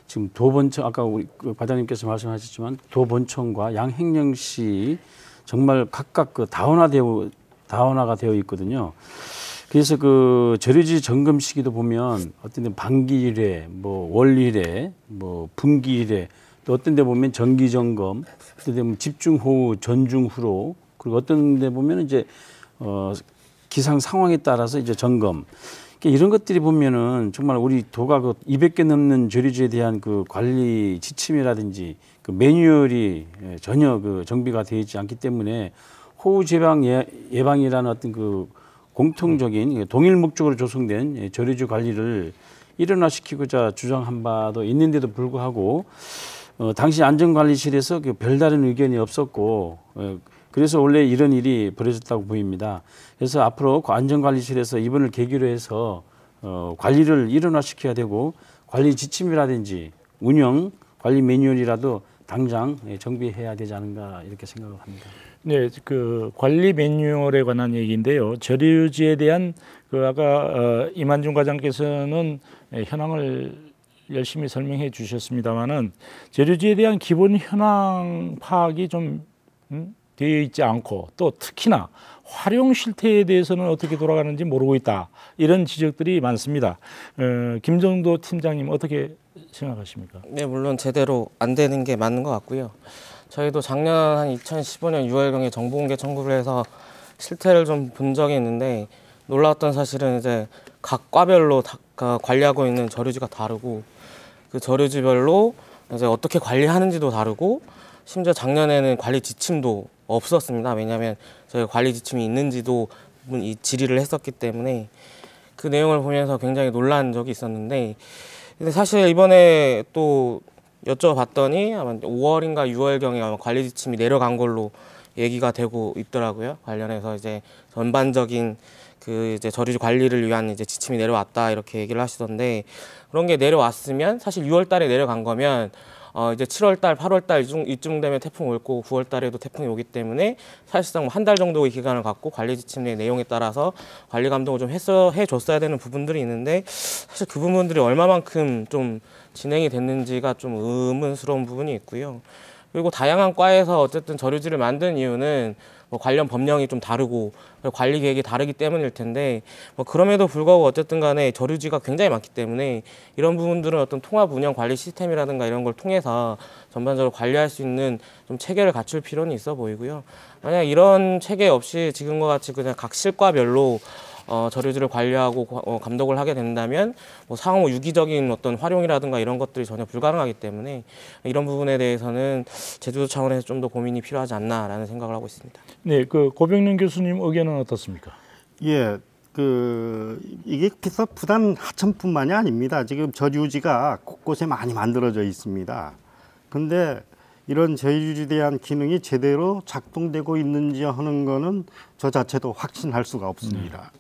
지금 도본청 아까 우리 그 과장님께서 말씀하셨지만 도본청과 양행령시 정말 각각 그 다원화가 되어 있거든요. 그래서 그 저류지 점검 시기도 보면 어떤 데 반기 1회, 뭐 월 1회, 뭐 분기 1회, 또 어떤 데 보면 정기 점검, 어떤 데 보면 집중 호우, 전중 후로, 그리고 어떤 데 보면 이제 기상 상황에 따라서 이제 점검. 이런 것들이 보면은 정말 우리 도가 그 200개 넘는 저류지에 대한 그 관리 지침이라든지 그 매뉴얼이 전혀 그 정비가 되어 있지 않기 때문에 호우 재방 예방이라는 어떤 그 공통적인 동일 목적으로 조성된 저류지 관리를 일원화시키고자 주장한 바도 있는데도 불구하고 당시 안전관리실에서 그 별다른 의견이 없었고 그래서 원래 이런 일이 벌어졌다고 보입니다. 그래서 앞으로 안전관리실에서 이번을 계기로 해서 관리를 일원화시켜야 되고 관리 지침이라든지 운영 관리 매뉴얼이라도 당장 정비해야 되지 않은가 이렇게 생각을 합니다. 네, 그 관리 매뉴얼에 관한 얘기인데요. 저류지에 대한 그 아까 이만중 과장께서는 현황을 열심히 설명해 주셨습니다만은 저류지에 대한 기본 현황 파악이 좀 되어 있지 않고 또 특히나 활용 실태에 대해서는 어떻게 돌아가는지 모르고 있다. 이런 지적들이 많습니다. 김정도 팀장님 어떻게 생각하십니까? 네, 물론 제대로 안 되는 게 맞는 것 같고요. 저희도 작년 한 2015년 6월경에 정보공개 청구를 해서 실태를 좀 본 적이 있는데 놀라웠던 사실은 이제 각 과별로 관리하고 있는 저류지가 다르고 그 저류지별로 이제 어떻게 관리하는지도 다르고 심지어 작년에는 관리 지침도 없었습니다. 왜냐하면 저희가 관리 지침이 있는지도 이 질의를 했었기 때문에 그 내용을 보면서 굉장히 놀란 적이 있었는데 근데 사실 이번에 또 여쭤봤더니 아마 5월인가 6월경에 아마 관리 지침이 내려간 걸로 얘기가 되고 있더라고요. 관련해서 이제 전반적인 그 이제 저류지 관리를 위한 이제 지침이 내려왔다 이렇게 얘기를 하시던데 그런 게 내려왔으면 사실 6월달에 내려간 거면 이제 7월달, 8월달 이쯤 되면 태풍 올 거고 9월달에도 태풍이 오기 때문에 사실상 한 달 정도의 기간을 갖고 관리 지침 내 내용에 따라서 관리 감독을 좀 해줬어야 되는 부분들이 있는데 사실 그 부분들이 얼마만큼 좀 진행이 됐는지가 좀 의문스러운 부분이 있고요. 그리고 다양한 과에서 어쨌든 저류지를 만든 이유는 뭐 관련 법령이 좀 다르고 관리 계획이 다르기 때문일 텐데 뭐 그럼에도 불구하고 어쨌든 간에 저류지가 굉장히 많기 때문에 이런 부분들은 어떤 통합 운영 관리 시스템이라든가 이런 걸 통해서 전반적으로 관리할 수 있는 좀 체계를 갖출 필요는 있어 보이고요. 만약 이런 체계 없이 지금과 같이 그냥 각 실과별로 저류지를 관리하고 감독을 하게 된다면 뭐 상호 유기적인 어떤 활용이라든가 이런 것들이 전혀 불가능하기 때문에 이런 부분에 대해서는 제주도 차원에서 좀 더 고민이 필요하지 않나라는 생각을 하고 있습니다. 네, 그 고병림 교수님 의견은 어떻습니까? 예, 이게 부단 하천뿐만이 아닙니다. 지금 저류지가 곳곳에 많이 만들어져 있습니다. 근데 이런 저류지에 대한 기능이 제대로 작동되고 있는지 하는 거는 저 자체도 확신할 수가 없습니다.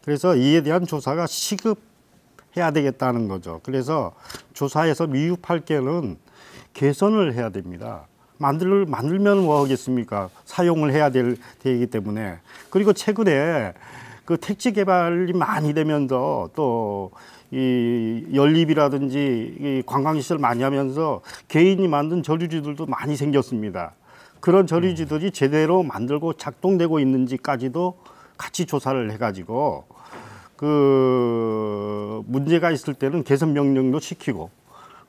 그래서 이에 대한 조사가 시급해야 되겠다는 거죠. 그래서 조사에서 미흡할 게는 개선을 해야 됩니다. 만들면 뭐 하겠습니까? 사용을 해야 되기 때문에. 그리고 최근에 그 택지 개발이 많이 되면서 또 이 연립이라든지 이 관광시설 많이 하면서 개인이 만든 저류지들도 많이 생겼습니다. 그런 저류지들이 제대로 만들고 작동되고 있는지까지도 같이 조사를 해가지고 그 문제가 있을 때는 개선 명령도 시키고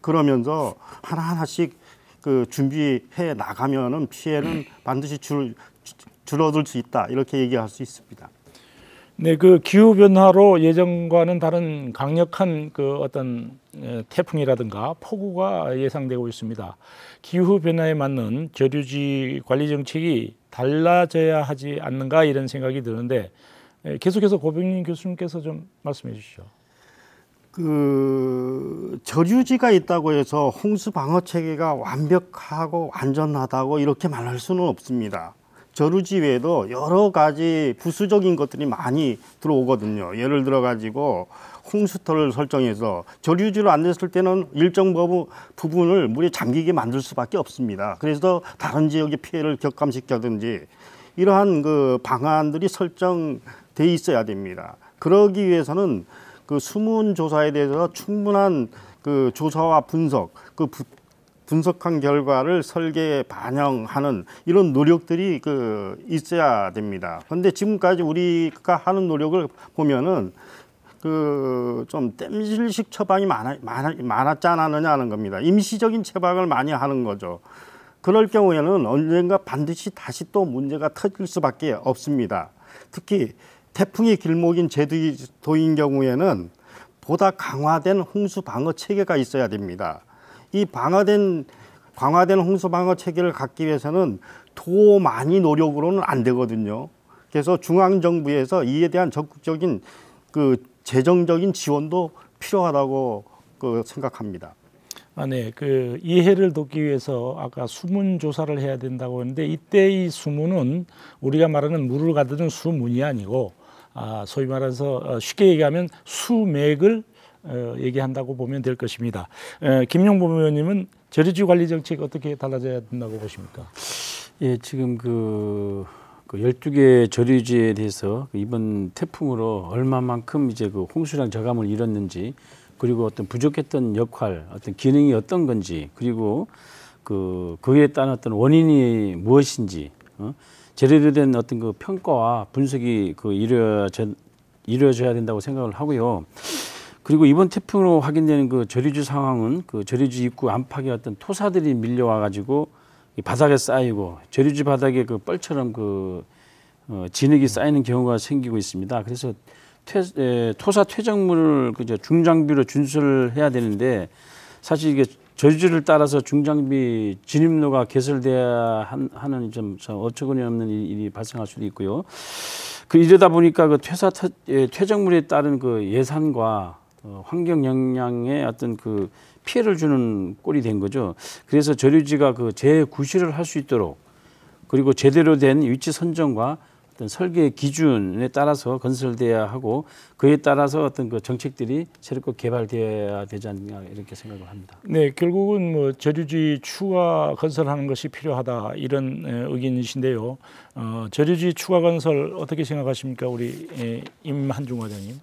그러면서 하나하나씩 그 준비해 나가면은 피해는 반드시 줄어들 수 있다 이렇게 얘기할 수 있습니다. 네, 그 기후 변화로 예전과는 다른 강력한 그 어떤 태풍이라든가 폭우가 예상되고 있습니다. 기후 변화에 맞는 저류지 관리 정책이 달라져야 하지 않는가 이런 생각이 드는데 계속해서 고병림 교수님께서 좀 말씀해 주시죠. 그 저류지가 있다고 해서 홍수 방어 체계가 완벽하고 안전하다고 이렇게 말할 수는 없습니다. 저류지 외에도 여러 가지 부수적인 것들이 많이 들어오거든요. 예를 들어 가지고 홍수터를 설정해서 저류지로 안 됐을 때는 일정 부분을 물에 잠기게 만들 수밖에 없습니다. 그래서 다른 지역의 피해를 격감시켜든지 이러한 그 방안들이 설정돼 있어야 됩니다. 그러기 위해서는 그 수문 조사에 대해서 충분한 그 조사와 분석, 분석한 결과를 설계에 반영하는 이런 노력들이 있어야 됩니다. 그런데 지금까지 우리가 하는 노력을 보면은 좀 땜질식 처방이 많았지 않았느냐는 겁니다. 임시적인 처방을 많이 하는 거죠. 그럴 경우에는 언젠가 반드시 다시 또 문제가 터질 수밖에 없습니다. 특히 태풍이 길목인 제주도인 경우에는 보다 강화된 홍수 방어 체계가 있어야 됩니다. 이 강화된 홍수 방어 체계를 갖기 위해서는 더 많이 노력으로는 안 되거든요. 그래서 중앙 정부에서 이에 대한 적극적인 재정적인 지원도 필요하다고 생각합니다. 네, 이해를 돕기 위해서 아까 수문 조사를 해야 된다고 했는데 이때 이 수문은 우리가 말하는 물을 가두는 수문이 아니고 소위 말해서 쉽게 얘기하면 수맥을 얘기한다고 보면 될 것입니다. 김용범 의원님은 저류지 관리 정책 어떻게 달라져야 된다고 보십니까? 예, 지금 12개 저류지에 대해서 이번 태풍으로 얼마만큼 이제 홍수량 저감을 이뤘는지, 그리고 어떤 부족했던 역할, 어떤 기능이 어떤 건지, 그리고 그에 따른 어떤 원인이 무엇인지, 제대로 된 어떤 평가와 분석이 이루어져야 된다고 생각을 하고요. 그리고 이번 태풍으로 확인되는 저류지 상황은 저류지 입구 안팎에 어떤 토사들이 밀려와 가지고 바닥에 쌓이고 저류지 바닥에 뻘처럼 진흙이 쌓이는 경우가 생기고 있습니다. 그래서 토사 퇴적물을 중장비로 준설해야 되는데, 사실 이게 저류지를 따라서 중장비 진입로가 개설돼야 하는 좀 어처구니 없는 일이 발생할 수도 있고요. 이러다 보니까 퇴적물에 따른 예산과 환경 영향에 어떤 피해를 주는 꼴이 된 거죠. 그래서 저류지가 재구실을 할 수 있도록, 그리고 제대로 된 위치 선정과 어떤 설계 기준에 따라서 건설돼야 하고, 그에 따라서 어떤 정책들이 새롭게 개발돼야 되지 않나 이렇게 생각을 합니다. 네, 결국은 저류지 추가 건설하는 것이 필요하다 이런 의견이신데요. 저류지 추가 건설 어떻게 생각하십니까, 우리 임한중 과장님?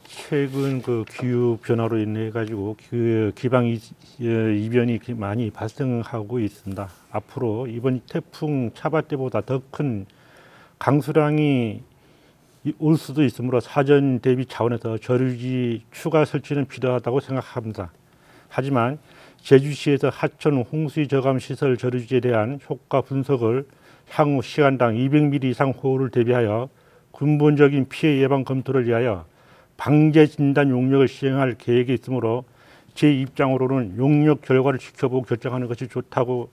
최근 기후 변화로 인해 가지고 기상 이변이 많이 발생하고 있습니다. 앞으로 이번 태풍 차바 때보다 더 큰 강수량이 올 수도 있으므로 사전 대비 차원에서 저류지 추가 설치는 필요하다고 생각합니다. 하지만 제주시에서 하천 홍수위 저감 시설 저류지에 대한 효과 분석을 향후 시간당 200mm 이상 호우를 대비하여 근본적인 피해 예방 검토를 위하여 방제 진단 용역을 시행할 계획이 있으므로 제 입장으로는 용역 결과를 지켜보고 결정하는 것이 좋다고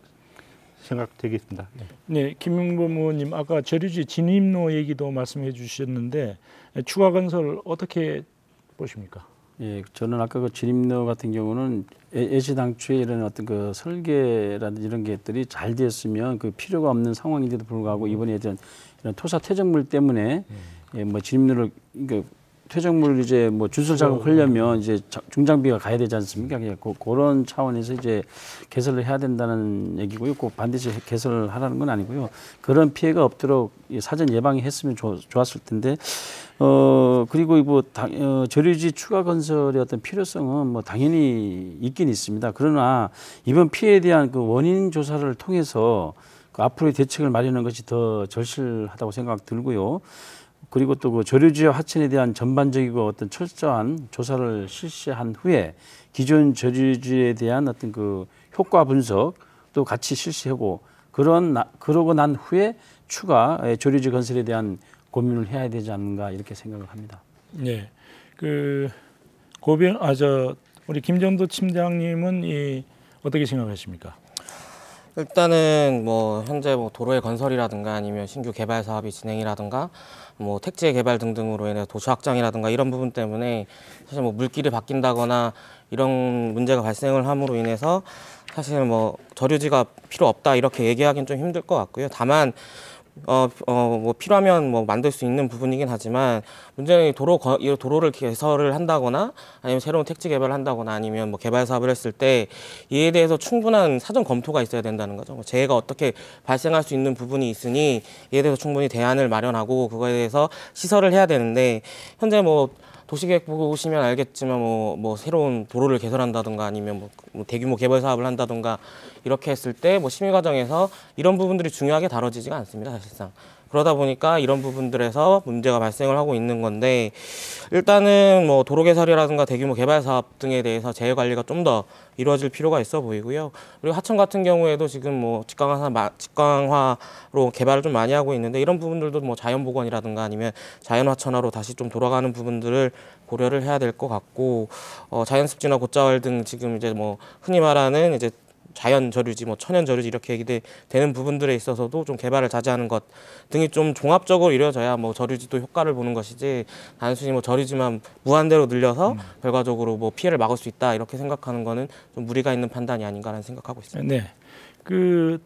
생각되겠습니다. 네, 김용범 의원님 아까 저류지 진입로 얘기도 말씀해 주셨는데 추가 건설 어떻게 보십니까? 예, 저는 아까 진입로 같은 경우는 애시당초에 이런 어떤 설계라든지 이런 것들이 잘 되었으면 필요가 없는 상황인데도 불구하고 이번에 이런 토사 퇴적물 때문에 진입로를 퇴적물 준설 작업하려면 중장비가 가야 되지 않습니까? 그런 차원에서 개설을 해야 된다는 얘기고요. 꼭 반드시 개설을 하라는 건 아니고요. 그런 피해가 없도록 사전 예방이 했으면 좋았을 텐데, 그리고 저류지 추가 건설의 어떤 필요성은 당연히 있긴 있습니다. 그러나 이번 피해에 대한 원인 조사를 통해서 앞으로의 대책을 마련하는 것이 더 절실하다고 생각 들고요. 그리고 또 저류지와 하천에 대한 전반적이고 어떤 철저한 조사를 실시한 후에 기존 저류지에 대한 어떤 효과 분석도 같이 실시하고, 그러고 난 후에 추가 저류지 건설에 대한 고민을 해야 되지 않는가 이렇게 생각을 합니다. 네, 우리 김정도 팀장님은 어떻게 생각하십니까? 일단은 현재 도로의 건설이라든가 아니면 신규 개발 사업이 진행이라든가 택지 개발 등등으로 인해 도시 확장이라든가 이런 부분 때문에 사실 물길이 바뀐다거나 이런 문제가 발생을 함으로 인해서 사실 저류지가 필요 없다 이렇게 얘기하기는 좀 힘들 것 같고요. 다만 필요하면 만들 수 있는 부분이긴 하지만 문제는 도로를 개설을 한다거나 아니면 새로운 택지 개발을 한다거나 아니면 개발 사업을 했을 때 이에 대해서 충분한 사전 검토가 있어야 된다는 거죠. 재해가 어떻게 발생할 수 있는 부분이 있으니 이에 대해서 충분히 대안을 마련하고 그거에 대해서 시설을 해야 되는데 현재 도시계획 보시면 알겠지만 뭐 새로운 도로를 개설한다든가 아니면 뭐 대규모 개발 사업을 한다든가 이렇게 했을 때 뭐 심의 과정에서 이런 부분들이 중요하게 다뤄지지가 않습니다, 사실상. 그러다 보니까 이런 부분들에서 문제가 발생을 하고 있는 건데, 일단은 뭐 도로 개설이라든가 대규모 개발 사업 등에 대해서 재해 관리가 좀 더 이루어질 필요가 있어 보이고요. 그리고 하천 같은 경우에도 지금 뭐 직강화로 개발을 좀 많이 하고 있는데, 이런 부분들도 뭐 자연복원이라든가 아니면 자연화천화로 다시 좀 돌아가는 부분들을 고려를 해야 될 것 같고, 자연습지나 곶자왈 등 지금 이제 뭐 흔히 말하는 이제 자연 저류지, 뭐 천연 저류지 이렇게 얘기되는 부분들에 있어서도 좀 개발을 자제하는 것 등이 좀 종합적으로 이루어져야 뭐 저류지도 효과를 보는 것이지, 단순히 뭐 저류지만 무한대로 늘려서 결과적으로 뭐 피해를 막을 수 있다 이렇게 생각하는 거는 좀 무리가 있는 판단이 아닌가라는 생각하고 있습니다. 네, 그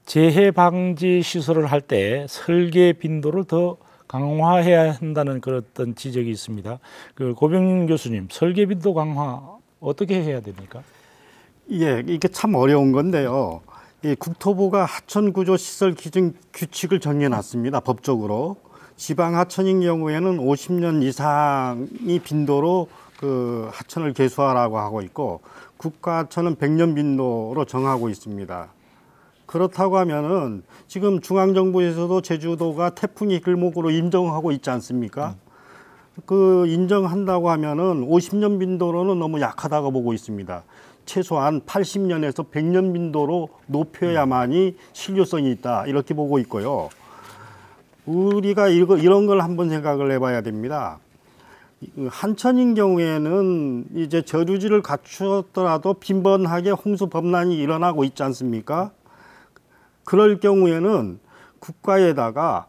재해 방지 시설을 할 때 설계 빈도를 더 강화해야 한다는 그런 어떤 지적이 있습니다. 그 고병윤 교수님, 설계 빈도 강화 어떻게 해야 됩니까? 예, 이게 참 어려운 건데요. 이 국토부가 하천 구조 시설 기준 규칙을 정해놨습니다. 법적으로. 지방 하천인 경우에는 50년 이상이 빈도로 그 하천을 개수하라고 하고 있고, 국가 하천은 100년 빈도로 정하고 있습니다. 그렇다고 하면은 지금 중앙정부에서도 제주도가 태풍이 길목으로 인정하고 있지 않습니까? 그 인정한다고 하면은 50년 빈도로는 너무 약하다고 보고 있습니다. 최소한 80년에서 100년 빈도로 높여야만이 실효성이 있다 이렇게 보고 있고요. 우리가 이런 걸 한번 생각을 해봐야 됩니다. 한천인 경우에는 이제 저류지를 갖추었더라도 빈번하게 홍수 범람이 일어나고 있지 않습니까? 그럴 경우에는 국가에다가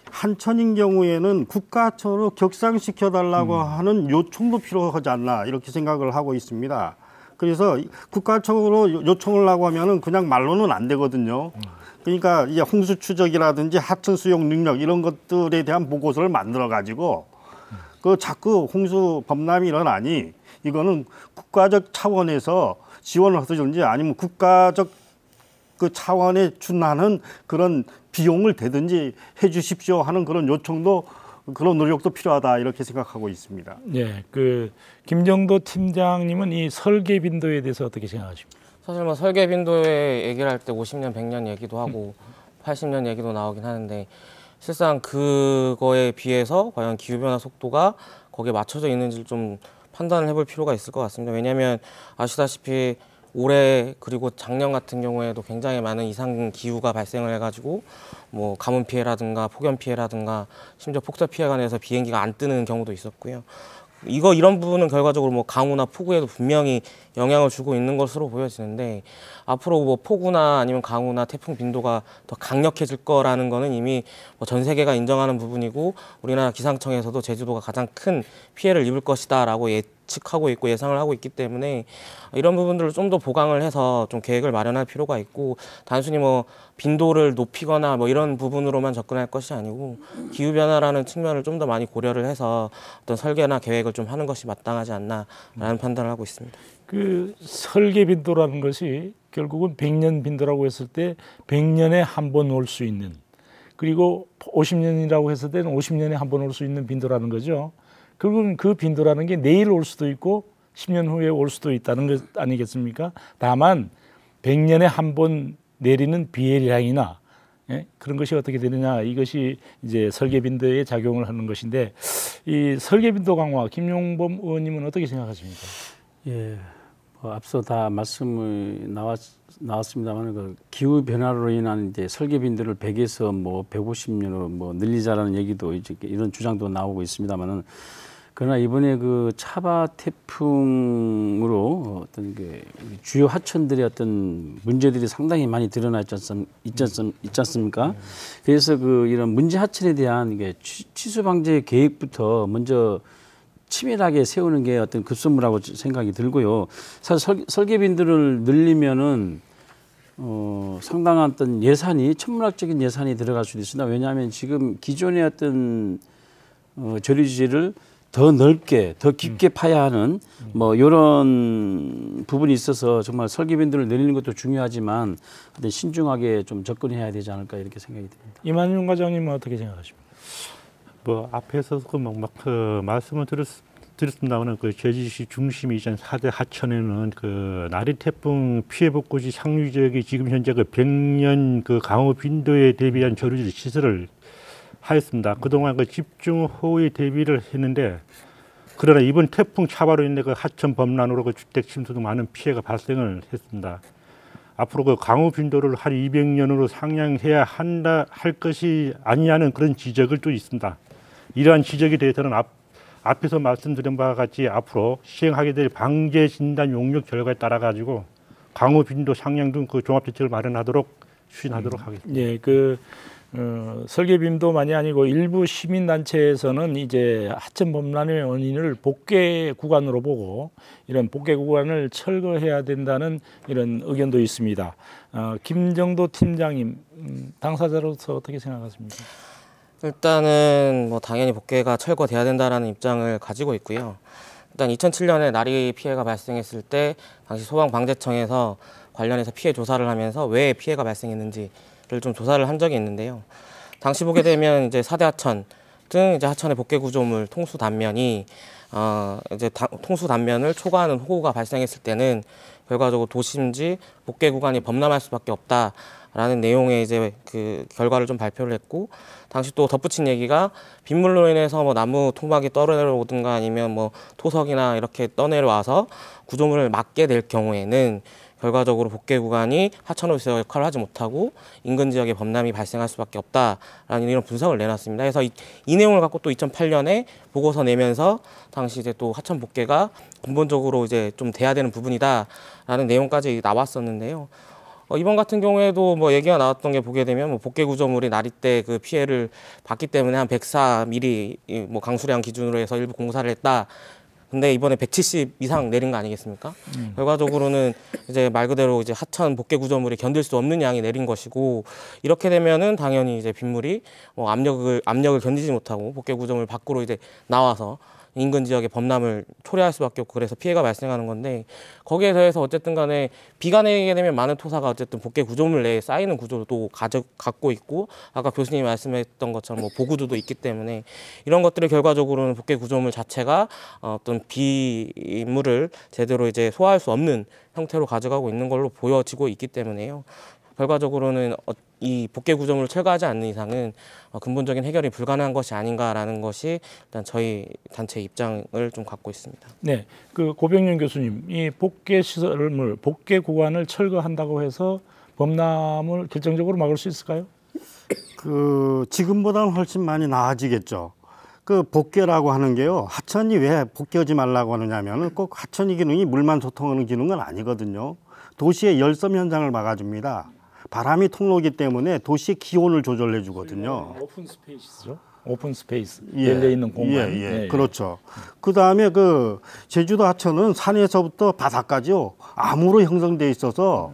한천인 경우에는 국가하천으로 격상시켜달라고 하는 요청도 필요하지 않나 이렇게 생각을 하고 있습니다. 그래서 국가적으로 요청을 하고 하면은 그냥 말로는 안 되거든요. 그러니까 이제 홍수 추적이라든지 하천 수용 능력 이런 것들에 대한 보고서를 만들어 가지고 그 자꾸 홍수 범람이 일어나니 이거는 국가적 차원에서 지원을 하든지 아니면 국가적 그 차원에 준하는 그런 비용을 대든지 해 주십시오 하는 그런 요청도, 그런 노력도 필요하다 이렇게 생각하고 있습니다. 네, 그 김정도 팀장님은 이 설계 빈도에 대해서 어떻게 생각하십니까? 사실 뭐 설계 빈도에 얘기를 할 때 50년, 100년 얘기도 하고 80년 얘기도 나오긴 하는데, 실상 그거에 비해서 과연 기후변화 속도가 거기에 맞춰져 있는지를 좀 판단을 해볼 필요가 있을 것 같습니다. 왜냐하면 아시다시피 올해 그리고 작년 같은 경우에도 굉장히 많은 이상 기후가 발생을 해가지고 뭐 가뭄 피해라든가 폭염 피해라든가 심지어 폭설 피해가 내서 비행기가 안 뜨는 경우도 있었고요. 이런 부분은 결과적으로 뭐 강우나 폭우에도 분명히 영향을 주고 있는 것으로 보여지는데, 앞으로 뭐 폭우나 아니면 강우나 태풍 빈도가 더 강력해질 거라는 거는 이미 뭐 전 세계가 인정하는 부분이고, 우리나라 기상청에서도 제주도가 가장 큰 피해를 입을 것이다라고 예측하고 있고 예상을 하고 있기 때문에, 이런 부분들을 좀 더 보강을 해서 좀 계획을 마련할 필요가 있고, 단순히 뭐 빈도를 높이거나 뭐 이런 부분으로만 접근할 것이 아니고 기후변화라는 측면을 좀 더 많이 고려를 해서 어떤 설계나 계획을 좀 하는 것이 마땅하지 않나라는 판단을 하고 있습니다. 그 설계 빈도라는 것이 결국은 100년 빈도라고 했을 때 100년에 한 번 올 수 있는, 그리고 50년이라고 했을 때는 50년에 한 번 올 수 있는 빈도라는 거죠. 결국은 그 빈도라는 게 내일 올 수도 있고 10년 후에 올 수도 있다는 것 아니겠습니까? 다만 100년에 한 번 내리는 비예량이나 그런 것이 어떻게 되느냐, 이것이 이제 설계 빈도에 작용을 하는 것인데, 이 설계 빈도 강화, 김용범 의원님은 어떻게 생각하십니까? 예, 뭐 앞서 다 말씀이 나왔습니다만, 그 기후 변화로 인한 이제 설계 빈도를 100에서 뭐 150년으로 뭐 늘리자라는 얘기도 이제 이런 주장도 나오고 있습니다만은, 그러나 이번에 그 차바 태풍으로 어떤 그 주요 하천들의 어떤 문제들이 상당히 많이 드러났지 않습니까? 그래서 그 이런 문제 하천에 대한 이게 취수 방제 계획부터 먼저 치밀하게 세우는 게 어떤 급선무라고 생각이 들고요. 사실 설계 빈도를 늘리면은 상당한 어떤 예산이, 천문학적인 예산이 들어갈 수도 있습니다. 왜냐하면 지금 기존의 어떤 저류지를 더 넓게, 더 깊게 파야 하는 뭐 이런 부분이 있어서 정말 설계 빈도를 늘리는 것도 중요하지만 어떤 신중하게 좀 접근해야 되지 않을까 이렇게 생각이 듭니다. 이만용 과장님은 어떻게 생각하십니까? 뭐 앞에서 그 말씀을 드렸습니다만 그 제주시 중심이 이전 4대 하천에는 그 나리 태풍 피해 복구지 상류 지역이 지금 현재 그 100년 그 강우 빈도에 대비한 저류 시설을 하였습니다. 그동안 그 집중 호우에 대비를 했는데 그러나 이번 태풍 차바로 인해 그 하천 범람으로 그 주택 침수 등 많은 피해가 발생을 했습니다. 앞으로 그 강우 빈도를 한 200년으로 상향해야 할 것이 아니냐는 그런 지적을 또 있습니다. 이러한 지적에 대해서는 앞에서 말씀드린 바와 같이 앞으로 시행하게 될 방제 진단 용역 결과에 따라 가지고 강우 빈도 상향 등 그 종합 대책을 마련하도록 추진하도록 하겠습니다. 예, 설계빔도만이 아니고 일부 시민단체에서는 이제 하천 범람의 원인을 복개 구간으로 보고 이런 복개 구간을 철거해야 된다는 이런 의견도 있습니다. 김정도 팀장님, 당사자로서 어떻게 생각하십니까? 일단은 뭐 당연히 복개가 철거돼야 된다라는 입장을 가지고 있고요. 일단 2007년에 나리 피해가 발생했을 때 당시 소방방재청에서 관련해서 피해 조사를 하면서 왜 피해가 발생했는지를 좀 조사를 한 적이 있는데요. 당시 보게 되면 이제 4대 하천 등 이제 하천의 복개 구조물 통수 단면이 통수 단면을 초과하는 호우가 발생했을 때는 결과적으로 도심지 복개 구간이 범람할 수밖에 없다라는 내용의 이제 그 결과를 좀 발표를 했고, 당시 또 덧붙인 얘기가 빗물로 인해서 뭐 나무 토막이 떨어내려오든가 아니면 뭐 토석이나 이렇게 떠내려와서 구조물을 막게 될 경우에는 결과적으로 복개 구간이 하천으로서 역할을 하지 못하고 인근 지역에 범람이 발생할 수밖에 없다라는 이런 분석을 내놨습니다. 그래서 이 내용을 갖고 또 2008년에 보고서 내면서 당시 이제 또 하천 복개가 근본적으로 이제 좀 돼야 되는 부분이다라는 내용까지 나왔었는데요. 이번 같은 경우에도 뭐 얘기가 나왔던 게 보게 되면 뭐 복개 구조물이 나리 때 그 피해를 받기 때문에 한 104mm 뭐 강수량 기준으로 해서 일부 공사를 했다. 근데 이번에 170 이상 내린 거 아니겠습니까? 결과적으로는 이제 말 그대로 이제 하천 복개 구조물이 견딜 수 없는 양이 내린 것이고, 이렇게 되면은 당연히 이제 빗물이 압력을 견디지 못하고 복개 구조물 밖으로 이제 나와서 인근 지역의 범람을 초래할 수밖에 없고, 그래서 피해가 발생하는 건데, 거기에 대해서 어쨌든 간에 비가 내리게 되면 많은 토사가 어쨌든 복개 구조물 내에 쌓이는 구조를 또 갖고 있고, 아까 교수님이 말씀했던 것처럼 뭐 보구두도 있기 때문에 이런 것들이 결과적으로는 복개 구조물 자체가 어떤 비물을 제대로 이제 소화할 수 없는 형태로 가져가고 있는 걸로 보여지고 있기 때문에요. 결과적으로는 이 복개 구조물을 철거하지 않는 이상은 근본적인 해결이 불가능한 것이 아닌가라는 것이 일단 저희 단체 입장을 좀 갖고 있습니다. 네, 그 고병윤 교수님, 이 복개 시설물, 복개 구간을 철거한다고 해서 범람을 결정적으로 막을 수 있을까요? 지금보다는 훨씬 많이 나아지겠죠. 그 복개라고 하는 게요, 하천이 왜 복개하지 말라고 하느냐면은 꼭 하천의 기능이 물만 소통하는 기능은 아니거든요. 도시의 열섬 현상을 막아줍니다. 바람이 통로이기 때문에 도시의 기온을 조절해 주거든요. 오픈 스페이스죠. 오픈 스페이스, 열려 있는 공간. 그렇죠. 그 다음에 그 제주도 하천은 산에서부터 바다까지요, 암으로 형성돼 있어서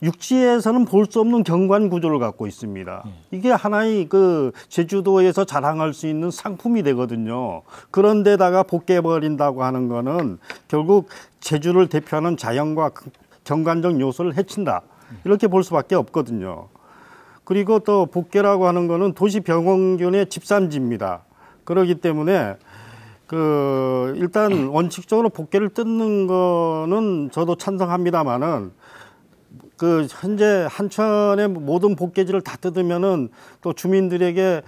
육지에서는 볼 수 없는 경관 구조를 갖고 있습니다. 이게 하나의 그 제주도에서 자랑할 수 있는 상품이 되거든요. 그런데다가 복개해버린다고 하는 거는 결국 제주를 대표하는 자연과 경관적 요소를 해친다, 이렇게 볼 수밖에 없거든요. 그리고 또 복개라고 하는 거는 도시 병원균의 집산지입니다. 그렇기 때문에 일단 원칙적으로 복개를 뜯는 거는 저도 찬성합니다만은 현재 한천의 모든 복개지를 다 뜯으면은 또 주민들에게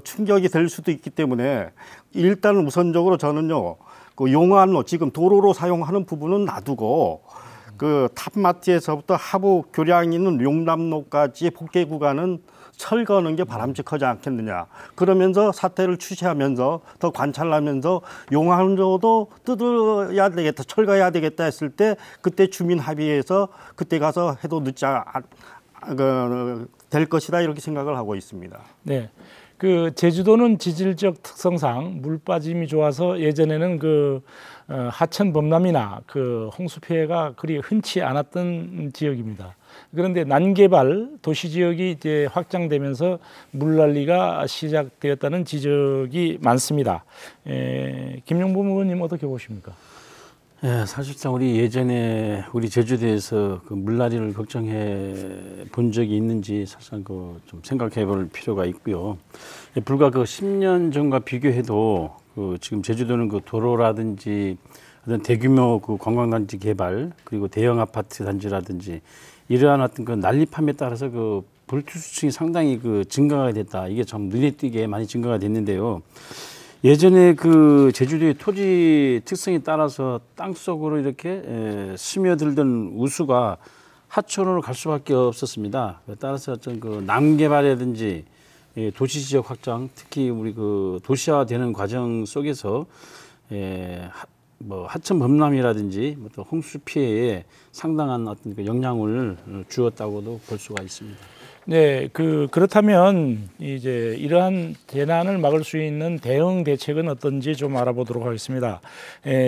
충격이 될 수도 있기 때문에 일단 우선적으로 저는요, 용암로, 지금 도로로 사용하는 부분은 놔두고 탑마트에서부터 하부 교량 있는 용남로까지 복개 구간은 철거하는 게 바람직하지 않겠느냐. 그러면서 사태를 추시하면서 더 관찰하면서 용암로도 뜯어야 되겠다, 철거해야 되겠다 했을 때 그때 주민 합의해서 그때 가서 해도 늦지 될 것이다, 이렇게 생각을 하고 있습니다. 네. 제주도는 지질적 특성상 물 빠짐이 좋아서 예전에는 하천 범람이나 홍수 피해가 그리 흔치 않았던 지역입니다. 그런데 난개발 도시 지역이 이제 확장되면서 물난리가 시작되었다는 지적이 많습니다. 김용범 의원님 어떻게 보십니까? 예, 사실상 우리 예전에 우리 제주도에서 그 물난리를 걱정해 본 적이 있는지 사실상 그 좀 생각해 볼 필요가 있고요. 예, 불과 그 10년 전과 비교해도 그 지금 제주도는 그 도로라든지 어떤 대규모 그 관광단지 개발 그리고 대형 아파트 단지라든지 이러한 어떤 그 난립함에 따라서 그 불투수층이 상당히 그 증가가 됐다. 이게 참 눈에 띄게 많이 증가가 됐는데요. 예전에 그 제주도의 토지 특성에 따라서 땅 속으로 이렇게 스며들던 우수가 하천으로 갈 수밖에 없었습니다. 따라서 어떤 그 남개발이라든지 도시 지역 확장, 특히 우리 그 도시화되는 과정 속에서 뭐 하천 범람이라든지 또 홍수 피해에 상당한 어떤 그 영향을 주었다고도 볼 수가 있습니다. 네, 그렇다면 이제 이러한 재난을 막을 수 있는 대응 대책은 어떤지 좀 알아보도록 하겠습니다.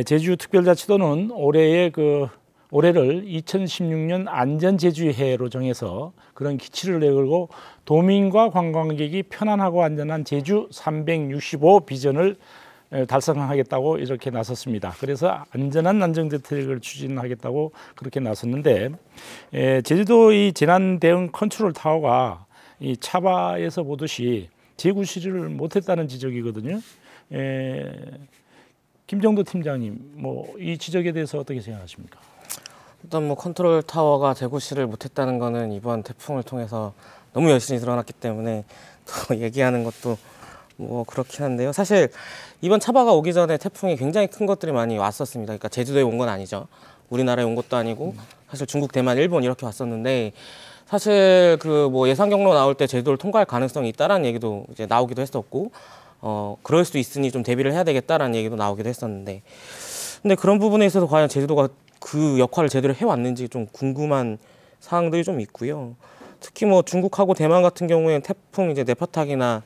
제주특별자치도는 올해를 2016년 안전제주해로 정해서 그런 기치를 내걸고 도민과 관광객이 편안하고 안전한 제주 365 비전을 달성하겠다고 이렇게 나섰습니다. 그래서 안전한 난정대책을 추진하겠다고 그렇게 나섰는데 제주도 이 재난 대응 컨트롤 타워가 이 차바에서 보듯이 재구시를 못했다는 지적이거든요. 김정도 팀장님, 뭐 이 지적에 대해서 어떻게 생각하십니까? 일단 뭐 컨트롤 타워가 재구시를 못했다는 거는 이번 태풍을 통해서 너무 열심히 드러났기 때문에 또 얘기하는 것도 뭐 그렇긴 한데요. 사실 이번 차바가 오기 전에 태풍이 굉장히 큰 것들이 많이 왔었습니다. 그러니까 제주도에 온 건 아니죠. 우리나라에 온 것도 아니고 사실 중국, 대만, 일본 이렇게 왔었는데 사실 그 뭐 예상 경로 나올 때 제주도를 통과할 가능성이 있다라는 얘기도 이제 나오기도 했었고 그럴 수도 있으니 좀 대비를 해야 되겠다라는 얘기도 나오기도 했었는데 근데 그런 부분에 있어서 과연 제주도가 그 역할을 제대로 해왔는지 좀 궁금한 사항들이 좀 있고요. 특히 뭐 중국하고 대만 같은 경우에는 태풍 이제 네파탁이나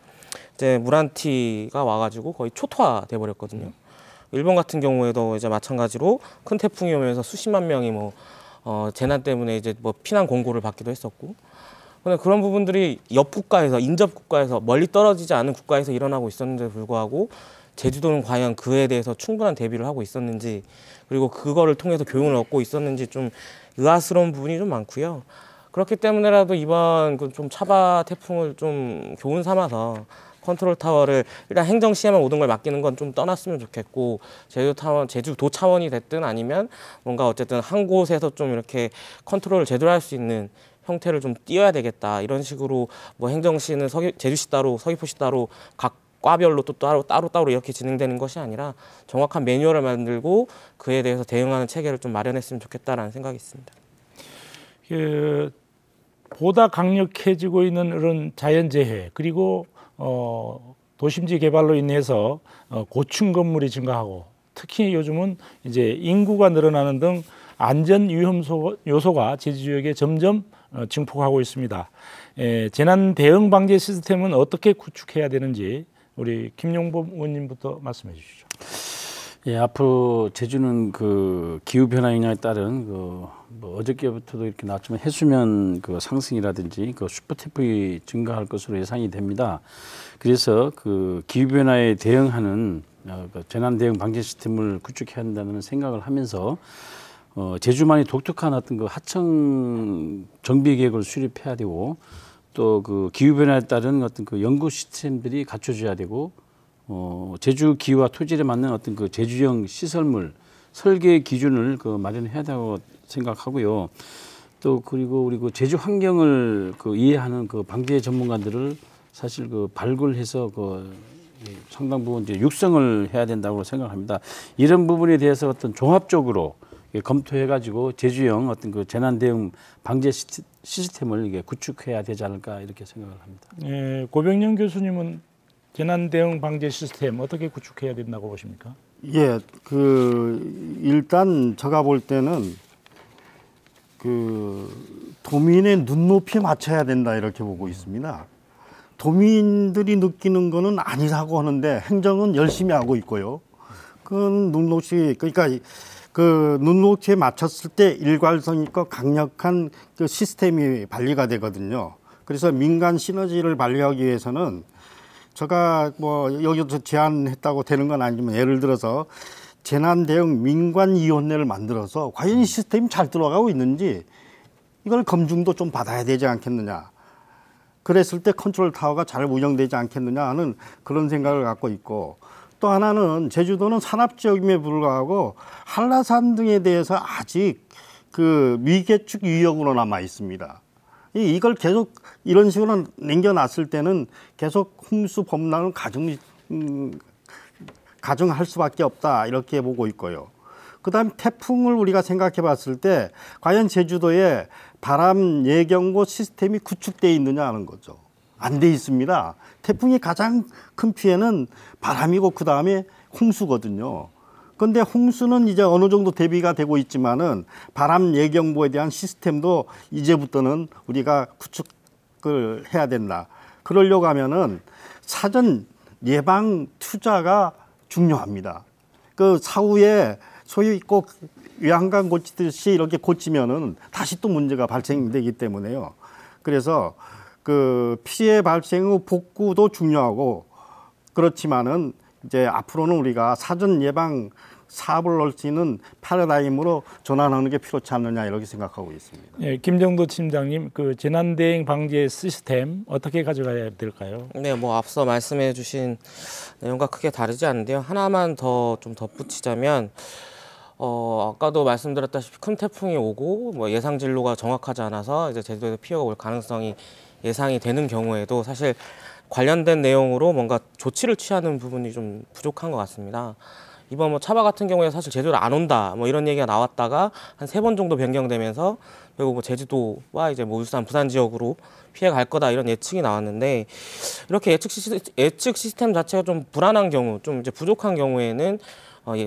이제 무란티가 와가지고 거의 초토화돼 버렸거든요. 일본 같은 경우에도 이제 마찬가지로 큰 태풍이 오면서 수십만 명이 뭐 재난 때문에 이제 뭐 피난 공고를 받기도 했었고. 근데 그런 부분들이 옆 국가에서 인접 국가에서 멀리 떨어지지 않은 국가에서 일어나고 있었는데도 불구하고 제주도는 과연 그에 대해서 충분한 대비를 하고 있었는지 그리고 그거를 통해서 교훈을 얻고 있었는지 좀 의아스러운 부분이 좀 많고요. 그렇기 때문에라도 이번 그 좀 차바 태풍을 좀 교훈 삼아서 컨트롤 타워를 일단 행정 시에만 모든 걸 맡기는 건 좀 떠났으면 좋겠고 제주도 차원이 됐든 아니면 뭔가 어쨌든 한 곳에서 좀 이렇게 컨트롤을 제대로 할 수 있는 형태를 좀 띄어야 되겠다 이런 식으로 뭐 행정시는 제주시 따로 서귀포시 따로 각 과별로 또 따로 이렇게 진행되는 것이 아니라 정확한 매뉴얼을 만들고 그에 대해서 대응하는 체계를 좀 마련했으면 좋겠다라는 생각이 있습니다. 보다 강력해지고 있는 이런 자연재해 그리고 도심지 개발로 인해서 고층 건물이 증가하고 특히 요즘은 이제 인구가 늘어나는 등 안전 위험 요소가 제주 지역에 점점 증폭하고 있습니다. 재난 대응 방제 시스템은 어떻게 구축해야 되는지 우리 김용범 의원님부터 말씀해 주시죠. 예, 앞으로 제주는 그 기후 변화 영향에 따른 뭐 어저께부터도 이렇게 나왔지만 해수면 그 상승이라든지 그 슈퍼 태풍이 증가할 것으로 예상이 됩니다. 그래서 그 기후 변화에 대응하는 그 재난 대응 방제 시스템을 구축해야 한다는 생각을 하면서 제주만의 독특한 어떤 그 하청 정비 계획을 수립해야 되고 또 그 기후 변화에 따른 어떤 그 연구 시스템들이 갖춰져야 되고 제주 기후와 토질에 맞는 어떤 그 제주형 시설물 설계 기준을 그 마련해야 된다고 생각하고요. 또 그리고 우리 그 제주 환경을 그 이해하는 그 방제 전문가들을 사실 그 발굴해서 그 상당 부분 이제 육성을 해야 된다고 생각합니다. 이런 부분에 대해서 어떤 종합적으로 검토해가지고 제주형 어떤 그 재난 대응 방제 시스템을 이게 구축해야 되지 않을까 이렇게 생각을 합니다. 예, 고병영 교수님은 재난 대응 방제 시스템 어떻게 구축해야 된다고 보십니까? 예, 일단 제가 볼 때는 도민의 눈높이에 맞춰야 된다 이렇게 보고 있습니다. 도민들이 느끼는 거는 아니라고 하는데 행정은 열심히 하고 있고요. 그러니까 그 눈높이에 맞췄을 때 일관성 있고 강력한 그 시스템이 발휘가 되거든요. 그래서 민간 시너지를 발휘하기 위해서는 제가 뭐 여기서 제안했다고 되는 건 아니지만 예를 들어서 재난대응 민관위원회를 만들어서 과연 이 시스템이 잘 들어가고 있는지 이걸 검증도 좀 받아야 되지 않겠느냐. 그랬을 때 컨트롤 타워가 잘 운영되지 않겠느냐 하는 그런 생각을 갖고 있고, 또 하나는 제주도는 산업지역임에 불구하고 한라산 등에 대해서 아직 그 미개축 유역으로 남아 있습니다. 이걸 계속 이런 식으로 남겨놨을 때는 계속 홍수 범람을 가중할 수밖에 없다, 이렇게 보고 있고요. 그다음 태풍을 우리가 생각해 봤을 때 과연 제주도에 바람 예경보 시스템이 구축되어 있느냐 하는 거죠. 안 돼 있습니다. 태풍이 가장 큰 피해는 바람이고 그다음에 홍수거든요. 그런데 홍수는 이제 어느 정도 대비가 되고 있지만은 바람 예경보에 대한 시스템도 이제부터는 우리가 구축을 해야 된다. 그러려고 하면은 사전 예방 투자가 중요합니다. 그 사후에 소위 꼭 외양간 고치듯이 이렇게 고치면은 다시 또 문제가 발생되기 때문에요. 그래서 그 피해 발생 후 복구도 중요하고, 그렇지만은 이제 앞으로는 우리가 사전 예방 사업을 할 수 있는 패러다임으로 전환하는 게 필요치 않느냐, 이렇게 생각하고 있습니다. 예, 김정도 팀장님, 그 재난 대응 방지 시스템 어떻게 가져가야 될까요? 네, 뭐 앞서 말씀해주신 내용과 크게 다르지 않은데요. 하나만 더 좀 덧붙이자면, 아까도 말씀드렸다시피 큰 태풍이 오고 뭐 예상 진로가 정확하지 않아서 이제 제주도에 피해가 올 가능성이 예상이 되는 경우에도 사실 관련된 내용으로 뭔가 조치를 취하는 부분이 좀 부족한 것 같습니다. 이번 뭐 차바 같은 경우에 사실 제주도를 안 온다 뭐 이런 얘기가 나왔다가 한 3번 정도 변경되면서 결국 뭐 제주도와 이제 뭐 울산, 부산 지역으로 피해 갈 거다 이런 예측이 나왔는데, 이렇게 예측 시스템 자체가 좀 불안한 경우, 좀 이제 부족한 경우에는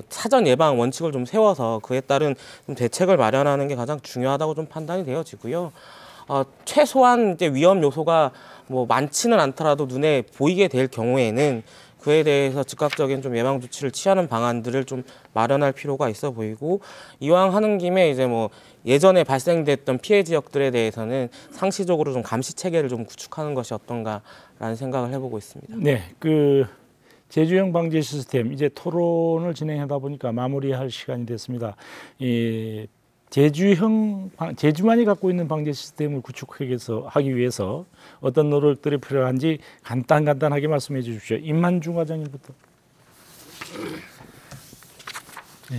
사전 예방 원칙을 좀 세워서 그에 따른 좀 대책을 마련하는 게 가장 중요하다고 좀 판단이 되어지고요. 최소한 이제 위험 요소가 뭐 많지는 않더라도 눈에 보이게 될 경우에는 그에 대해서 즉각적인 좀 예방 조치를 취하는 방안들을 좀 마련할 필요가 있어 보이고, 이왕 하는 김에 이제 뭐 예전에 발생됐던 피해 지역들에 대해서는 상시적으로 좀 감시 체계를 좀 구축하는 것이 어떤가라는 생각을 해보고 있습니다. 네, 그 제주형 방지 시스템 이제 토론을 진행하다 보니까 마무리할 시간이 됐습니다. 이 제주만이 갖고 있는 방지 시스템을 구축하기 위해서 어떤 노력들이 필요한지 간단하게 말씀해 주십시오. 임만중 과장님부터. 네,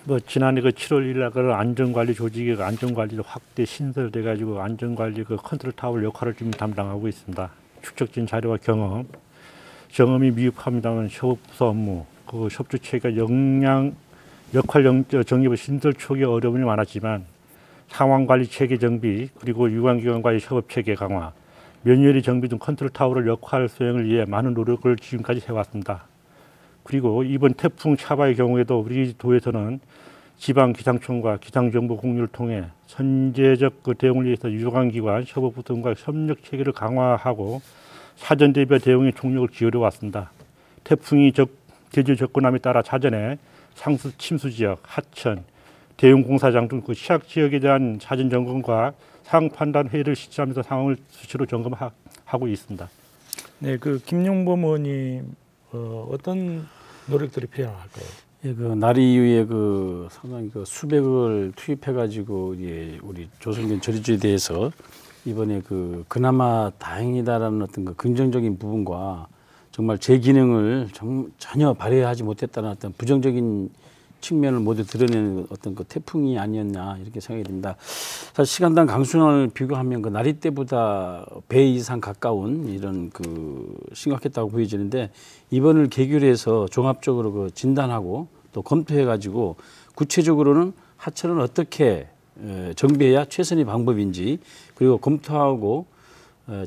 뭐 지난해 그 7월 1일 날 그 안전관리 조직의 안전관리를 확대 신설돼 가지고 안전관리 그 컨트롤 타워 역할을 지금 담당하고 있습니다. 축적된 자료와 경험이 미흡합니다만 협업부서 업무, 그 협조 체계가 역할 정립의 신설 초기 어려움이 많았지만 상황관리 체계 정비, 그리고 유관기관과의 협업 체계 강화, 면유리 정비 등 컨트롤 타워를 역할 수행을 위해 많은 노력을 지금까지 해왔습니다. 그리고 이번 태풍 차바의 경우에도 우리 도에서는 지방 기상청과 기상정보 공유를 통해 선제적 그 대응을 위해서 유관기관, 협업부 등과 협력 체계를 강화하고 사전 대비 대응에 총력을 기울여 왔습니다. 태풍이 제주 접근함에 따라 사전에 상수 침수 지역, 하천, 대형 공사장 등 그 취약 지역에 대한 사전 점검과 상황 판단 회의를 실시하면서 상황을 수시로 점검하고 있습니다. 네, 그 김용범 의원님 어떤 노력들이 필요할까요? 예, 그 나리 이후에 그 상당히 그 수백을 투입해가지고 우리 조성된 저리주에 대해서 이번에 그나마 다행이다라는 어떤 그 긍정적인 부분과 정말 제 기능을 전혀 발휘하지 못했다는 어떤 부정적인 측면을 모두 드러내는 어떤 그 태풍이 아니었나 이렇게 생각이 듭니다. 사실 시간당 강수량을 비교하면 그 나리 때보다 배 이상 가까운 이런 그 심각했다고 보여지는데, 이번을 계기로 해서 종합적으로 그 진단하고 또 검토해가지고 구체적으로는 하천을 어떻게 정비해야 최선의 방법인지, 그리고 검토하고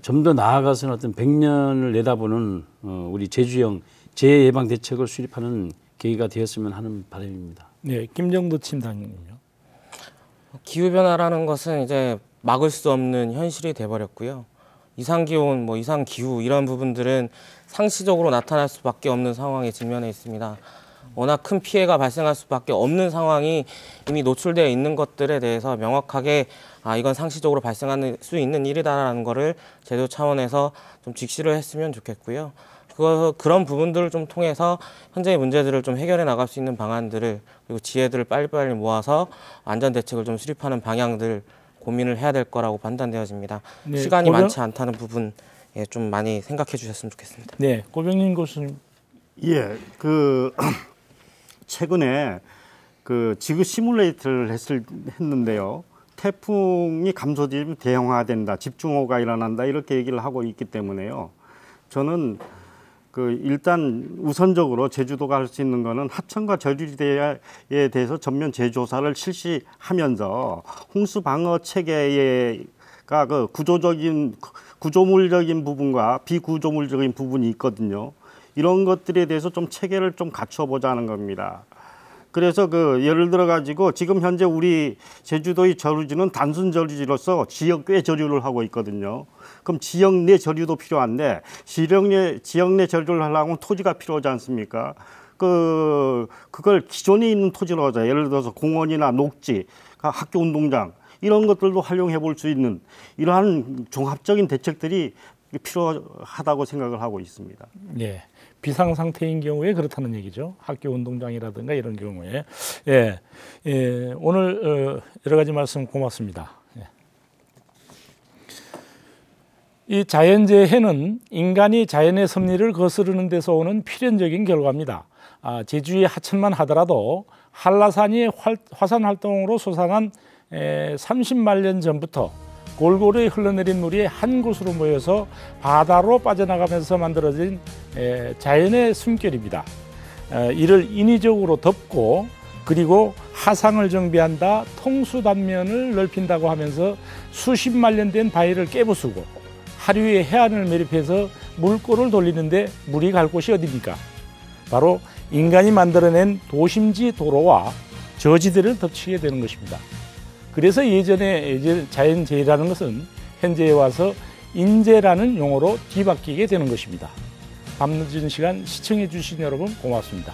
좀 더 나아가서는 어떤 100년을 내다보는 우리 제주형 재예방 대책을 수립하는 계기가 되었으면 하는 바람입니다. 네, 김정도 팀장님요. 기후변화라는 것은 이제 막을 수 없는 현실이 돼버렸고요. 이상기온, 뭐 이상기후 이런 부분들은 상시적으로 나타날 수밖에 없는 상황에 직면해 있습니다. 워낙 큰 피해가 발생할 수밖에 없는 상황이 이미 노출되어 있는 것들에 대해서 명확하게 이건 상시적으로 발생할 수 있는 일이다라는 거를 제도 차원에서 좀 직시를 했으면 좋겠고요. 그런 부분들을 좀 통해서 현재의 문제들을 좀 해결해 나갈 수 있는 방안들을 그리고 지혜들을 빨리빨리 모아서 안전 대책을 좀 수립하는 방향들 고민을 해야 될 거라고 판단되어집니다. 네, 시간이 많지 않다는 부분 좀 많이 생각해 주셨으면 좋겠습니다. 네, 고병민 교수님. 예, 최근에 지구 시뮬레이터를 했는데요. 태풍이 감소되면 대형화된다, 집중호우가 일어난다 이렇게 얘기를 하고 있기 때문에요. 저는 일단 우선적으로 제주도가 할 수 있는 거는 하천과 저지대에 대해서 전면 재조사를 실시하면서 홍수 방어 체계가 구조물적인 부분과 비구조물적인 부분이 있거든요. 이런 것들에 대해서 좀 체계를 좀 갖춰보자는 겁니다. 그래서 예를 들어 가지고 지금 현재 우리 제주도의 저류지는 단순 저류지로서 지역 내 저류를 하고 있거든요. 그럼 지역 내 저류도 필요한데 지역 내 저류를 하려면 토지가 필요하지 않습니까? 그걸 기존에 있는 토지로 하자. 예를 들어서 공원이나 녹지, 학교 운동장 이런 것들도 활용해 볼 수 있는 이러한 종합적인 대책들이 필요하다고 생각을 하고 있습니다. 네. 비상 상태인 경우에 그렇다는 얘기죠. 학교 운동장이라든가 이런 경우에. 예, 오늘 여러 가지 말씀 고맙습니다. 예. 이 자연재해는 인간이 자연의 섭리를 거스르는 데서 오는 필연적인 결과입니다. 제주의 하천만 하더라도 한라산이 화산 활동으로 솟아난 30만 년 전부터 골고루 흘러내린 물이 한 곳으로 모여서 바다로 빠져나가면서 만들어진 자연의 숨결입니다. 이를 인위적으로 덮고 그리고 하상을 정비한다, 통수단면을 넓힌다고 하면서 수십만 년 된 바위를 깨부수고 하류의 해안을 매립해서 물꼬를 돌리는데 물이 갈 곳이 어디입니까? 바로 인간이 만들어낸 도심지 도로와 저지대를 덮치게 되는 것입니다. 그래서 예전에 자연재해라는 것은 현재에 와서 인재라는 용어로 뒤바뀌게 되는 것입니다. 밤늦은 시간 시청해 주신 여러분 고맙습니다.